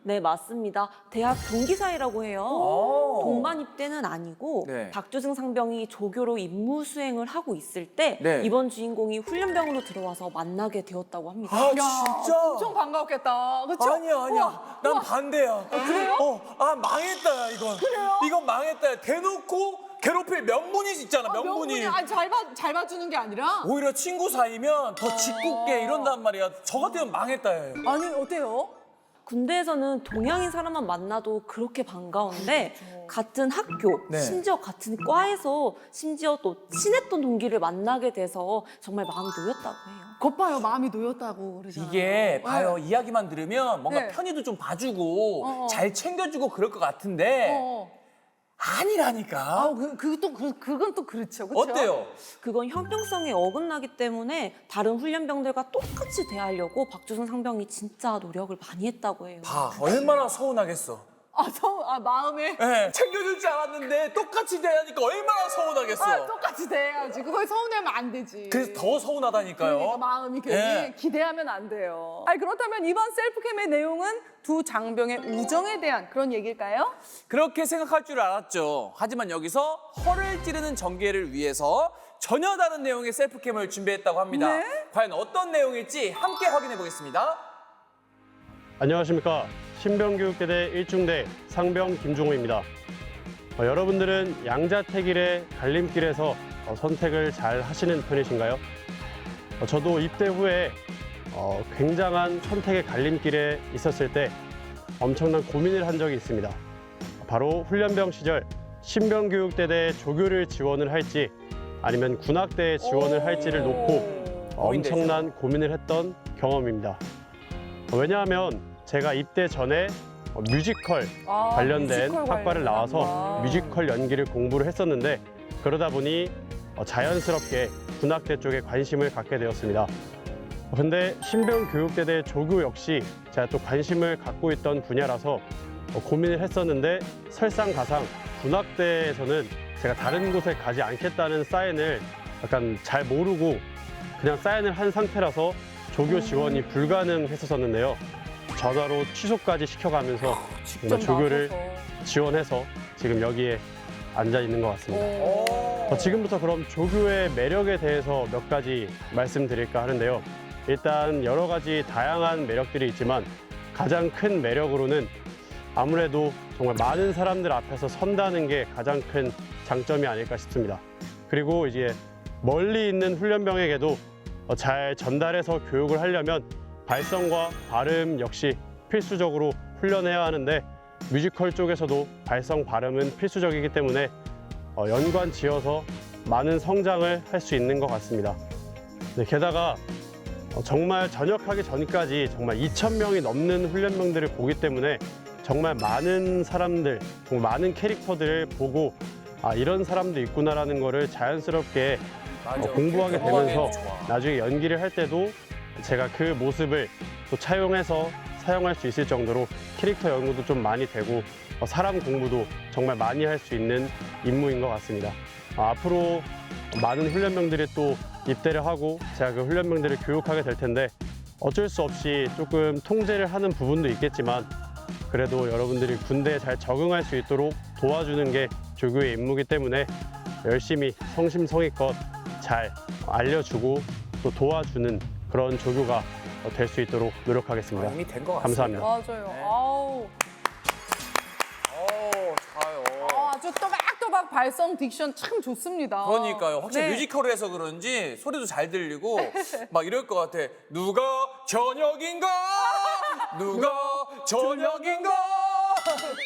[SPEAKER 3] 네, 맞습니다. 대학 동기 사이라고 해요.
[SPEAKER 1] 오.
[SPEAKER 3] 동반 입대는 아니고
[SPEAKER 1] 네.
[SPEAKER 3] 박주승 상병이 조교로 임무 수행을 하고 있을 때
[SPEAKER 1] 네.
[SPEAKER 3] 이번 주인공이 훈련병으로 들어와서 만나게 되었다고 합니다.
[SPEAKER 1] 아,
[SPEAKER 2] 야,
[SPEAKER 1] 진짜?
[SPEAKER 2] 엄청 반가웠겠다. 그쵸?
[SPEAKER 1] 아니야.
[SPEAKER 2] 우와,
[SPEAKER 1] 난
[SPEAKER 2] 우와.
[SPEAKER 1] 반대야.
[SPEAKER 2] 그래요?
[SPEAKER 1] 망했다, 야, 이건.
[SPEAKER 2] 그래요?
[SPEAKER 1] 이건 망했다. 대놓고 괴롭힐 명분이 있잖아, 명분이.
[SPEAKER 2] 아니, 잘 봐주는 게 아니라.
[SPEAKER 1] 오히려 친구 사이면 더 짓궂게 이런단 말이야. 저 같으면 망했다, 야.
[SPEAKER 2] 아니, 어때요?
[SPEAKER 3] 군대에서는 동양인 사람만 만나도 그렇게 반가운데 같은 학교,
[SPEAKER 1] 네.
[SPEAKER 3] 심지어 같은 과에서 심지어 또 친했던 동기를 만나게 돼서 정말 마음이 놓였다고 해요.
[SPEAKER 2] 것 봐요, 마음이 놓였다고 그러잖아요.
[SPEAKER 1] 이게 봐요, 이야기만 들으면 뭔가
[SPEAKER 2] 네.
[SPEAKER 1] 편의도 좀 봐주고
[SPEAKER 2] 어.
[SPEAKER 1] 잘 챙겨주고 그럴 것 같은데
[SPEAKER 2] 어.
[SPEAKER 1] 아니라니까.
[SPEAKER 2] 아, 그건 또 그렇죠. 그렇죠?
[SPEAKER 1] 어때요?
[SPEAKER 3] 그건 형평성에 어긋나기 때문에 다른 훈련병들과 똑같이 대하려고 박주선 상병이 진짜 노력을 많이 했다고 해요.
[SPEAKER 1] 봐, 얼마나 서운하겠어.
[SPEAKER 2] 마음에
[SPEAKER 1] 네, 챙겨줄 줄 알았는데 똑같이 대하니까 얼마나 서운하겠어.
[SPEAKER 2] 똑같이 돼야지. 그걸 서운해하면 안 되지.
[SPEAKER 1] 그래서 더 서운하다니까요.
[SPEAKER 2] 그러니까 마음이 괜히
[SPEAKER 1] 네.
[SPEAKER 2] 기대하면 안 돼요. 아니, 그렇다면 이번 셀프캠의 내용은 두 장병의 우정에 대한 그런 얘기일까요?
[SPEAKER 1] 그렇게 생각할 줄 알았죠. 하지만 여기서 허를 찌르는 전개를 위해서 전혀 다른 내용의 셀프캠을 준비했다고 합니다.
[SPEAKER 2] 네?
[SPEAKER 1] 과연 어떤 내용일지 함께 확인해 보겠습니다.
[SPEAKER 7] 안녕하십니까. 신병교육대대 1중대 상병 김종호입니다. 여러분들은 양자택일의 갈림길에서 선택을 잘 하시는 편이신가요? 저도 입대 후에 굉장한 선택의 갈림길에 있었을 때 엄청난 고민을 한 적이 있습니다. 바로 훈련병 시절 신병교육대대 조교를 지원을 할지 아니면 군악대에 지원을 할지를 놓고 엄청난 고민을 했던 경험입니다. 왜냐하면 제가 입대 전에 뮤지컬 관련된
[SPEAKER 2] 뮤지컬
[SPEAKER 7] 학과를 나와서
[SPEAKER 2] 관련된
[SPEAKER 7] 뮤지컬 연기를 공부를 했었는데 그러다 보니 자연스럽게 군악대 쪽에 관심을 갖게 되었습니다. 근데 신병교육대대 조교 역시 제가 또 관심을 갖고 있던 분야라서 고민을 했었는데 설상가상 군악대에서는 제가 다른 곳에 가지 않겠다는 사인을 약간 잘 모르고 그냥 사인을 한 상태라서 조교 지원이 불가능했었는데요. 전화로 취소까지 시켜가면서 정말 조교를 지원해서 지금 여기에 앉아 있는 것 같습니다. 지금부터 그럼 조교의 매력에 대해서 몇 가지 말씀드릴까 하는데요. 일단 여러 가지 다양한 매력들이 있지만 가장 큰 매력으로는 아무래도 정말 많은 사람들 앞에서 선다는 게 가장 큰 장점이 아닐까 싶습니다. 그리고 이제 멀리 있는 훈련병에게도 잘 전달해서 교육을 하려면 발성과 발음 역시 필수적으로 훈련해야 하는데 뮤지컬 쪽에서도 발성, 발음은 필수적이기 때문에 연관 지어서 많은 성장을 할 수 있는 것 같습니다. 네, 게다가 정말 전역하기 전까지 정말 2,000명이 넘는 훈련병들을 보기 때문에 정말 많은 사람들, 정말 많은 캐릭터들을 보고 이런 사람도 있구나라는 거를 자연스럽게 공부하게 되면서 나중에 연기를 할 때도 제가 그 모습을 또 차용해서 사용할 수 있을 정도로 캐릭터 연구도 좀 많이 되고 사람 공부도 정말 많이 할 수 있는 임무인 것 같습니다. 앞으로 많은 훈련병들이 또 입대를 하고 제가 그 훈련병들을 교육하게 될 텐데 어쩔 수 없이 조금 통제를 하는 부분도 있겠지만 그래도 여러분들이 군대에 잘 적응할 수 있도록 도와주는 게 조교의 임무이기 때문에 열심히 성심성의껏 잘 알려주고 또 도와주는 그런 조교가 될 수 있도록 노력하겠습니다.
[SPEAKER 1] 이미 된 것 같습니다.
[SPEAKER 7] 감사합니다.
[SPEAKER 2] 맞아요.
[SPEAKER 1] 네.
[SPEAKER 2] 아우.
[SPEAKER 1] 좋아요.
[SPEAKER 2] 아주 또박또박 발성 딕션 참 좋습니다.
[SPEAKER 1] 그러니까요. 확실히
[SPEAKER 2] 네.
[SPEAKER 1] 뮤지컬을 해서 그런지 소리도 잘 들리고 막 이럴 것 같아. 누가 저녁인가? 누가 저녁인가?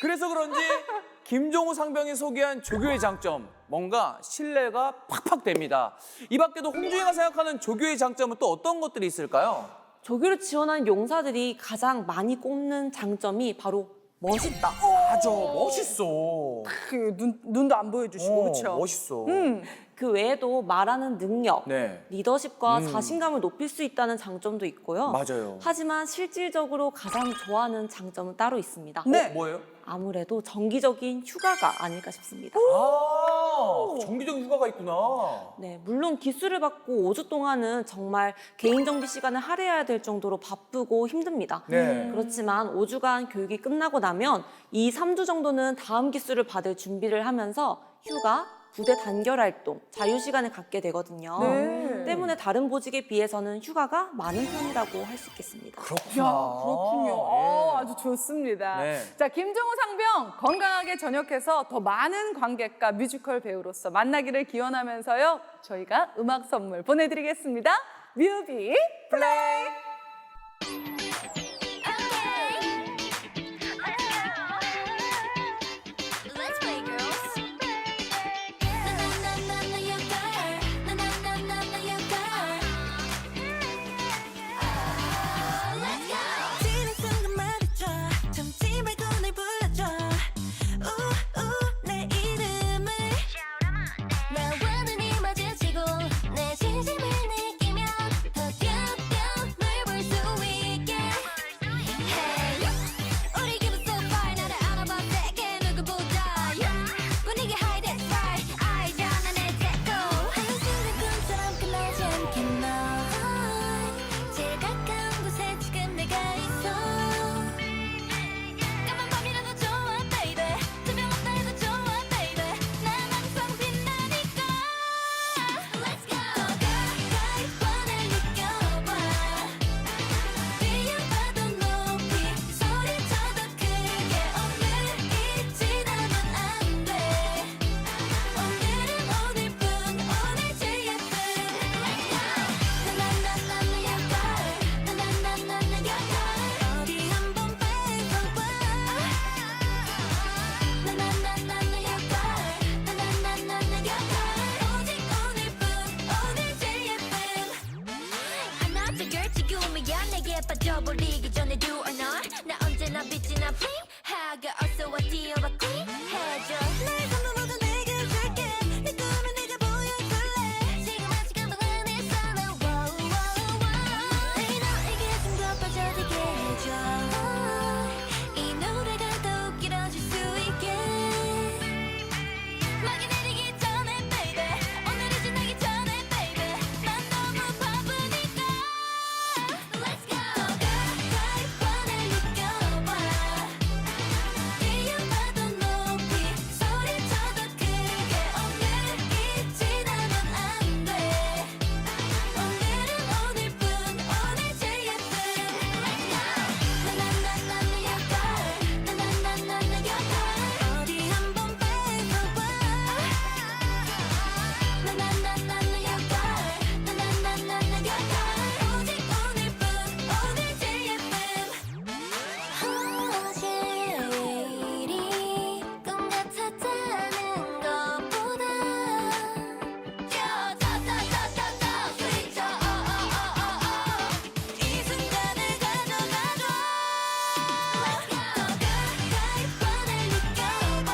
[SPEAKER 1] 그래서 그런지 김종우 상병이 소개한 조교의 장점, 뭔가 신뢰가 팍팍 됩니다. 이 밖에도 홍준이가 생각하는 조교의 장점은 또 어떤 것들이 있을까요?
[SPEAKER 3] 조교를 지원한 용사들이 가장 많이 꼽는 장점이 바로 멋있다.
[SPEAKER 1] 맞아, 멋있어.
[SPEAKER 2] 눈도 안 보여주시고 그렇죠.
[SPEAKER 1] 멋있어.
[SPEAKER 3] 그 외에도 말하는 능력,
[SPEAKER 1] 네.
[SPEAKER 3] 리더십과 자신감을 높일 수 있다는 장점도 있고요.
[SPEAKER 1] 맞아요.
[SPEAKER 3] 하지만 실질적으로 가장 좋아하는 장점은 따로 있습니다.
[SPEAKER 2] 네.
[SPEAKER 1] 뭐예요?
[SPEAKER 3] 아무래도 정기적인 휴가가 아닐까 싶습니다.
[SPEAKER 1] 정기적 휴가가 있구나.
[SPEAKER 3] 네, 물론 기수를 받고 5주 동안은 정말 개인정비 시간을 할애해야 될 정도로 바쁘고 힘듭니다.
[SPEAKER 1] 네.
[SPEAKER 3] 그렇지만 5주간 교육이 끝나고 나면 2, 3주 정도는 다음 기수를 받을 준비를 하면서 휴가, 부대 단결 활동, 자유 시간을 갖게 되거든요.
[SPEAKER 2] 네.
[SPEAKER 3] 때문에 다른 보직에 비해서는 휴가가 많은 편이라고 할 수 있겠습니다.
[SPEAKER 1] 그렇구나.
[SPEAKER 2] 야, 그렇군요.
[SPEAKER 1] 예.
[SPEAKER 2] 아주 좋습니다.
[SPEAKER 1] 네.
[SPEAKER 2] 자, 김종우 상병 건강하게 전역해서 더 많은 관객과 뮤지컬 배우로서 만나기를 기원하면서요. 저희가 음악 선물 보내드리겠습니다. 뮤비 플레이.
[SPEAKER 4] 꺼버리기 전에 do or not 나 언제나 빛이나 bling 하게 어서 와 뛰어봐 queen 해줘 날 전부 모두 내게 줄게 내 꿈을 네가 보여줄래 지금 아직 감동은 있어 나 wow wow wow 내 너에게 좀 더 빠져들게 해줘 이 노래가 더욱 길어질 수 있게 막이 내리기 전에 baby 오늘이 지나기 전에 baby 난 너무 바쁘니까 Let's go 가까이 뻔해 느껴봐 뛰어봐도 높이 소리쳐도 크게 오늘이 지나면 안돼 오늘은 오늘뿐 오늘 제일 예쁜 Let's go 나나나나나 your girl 나나나나나 your girl 어디 한번 뺏어봐 나나나나나 your girl 나나나나나 your girl 오직 오늘뿐 오늘 제일 예쁨 어제 왜 이리 꿈 같았다는 것보다 더더더더더 스위쳐 이 순간을 가져가줘 Let's go 가까이 뻔해 느껴봐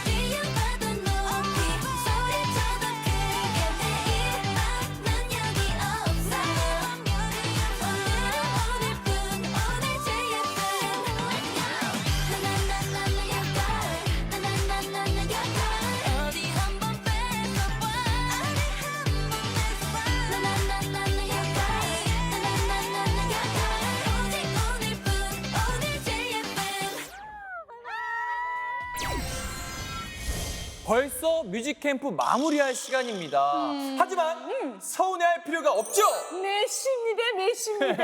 [SPEAKER 4] 뛰어봐도 높이 소리쳐도 크게 내일 난 여기 없어 오늘은 오늘뿐 오늘 제일 예쁨 Let's go 나나나나나 your girl 나나나나나 your girl 어디 한번 뺏어봐 나나나나나 your girl 나나나나나 your girl 오직 오늘뿐 오늘 제일 예쁨
[SPEAKER 1] 벌써 뮤직 캠프 마무리할 시간입니다. 하지만 서운해할 필요가 없죠.
[SPEAKER 2] 매십니다.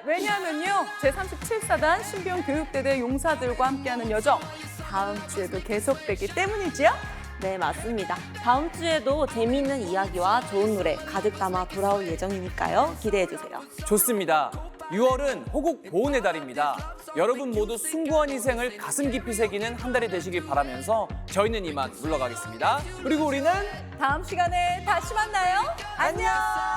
[SPEAKER 2] 왜냐하면요, 제37사단 신병 교육대대 용사들과 함께하는 여정 다음 주에도 계속되기 때문이지요.
[SPEAKER 3] 네, 맞습니다. 다음 주에도 재미있는 이야기와 좋은 노래 가득 담아 돌아올 예정이니까요. 기대해주세요.
[SPEAKER 1] 좋습니다. 6월은 호국 보훈의 달입니다. 여러분 모두 숭고한 희생을 가슴 깊이 새기는 한 달이 되시길 바라면서 저희는 이만 물러가겠습니다. 그리고 우리는
[SPEAKER 2] 다음 시간에 다시 만나요. 안녕.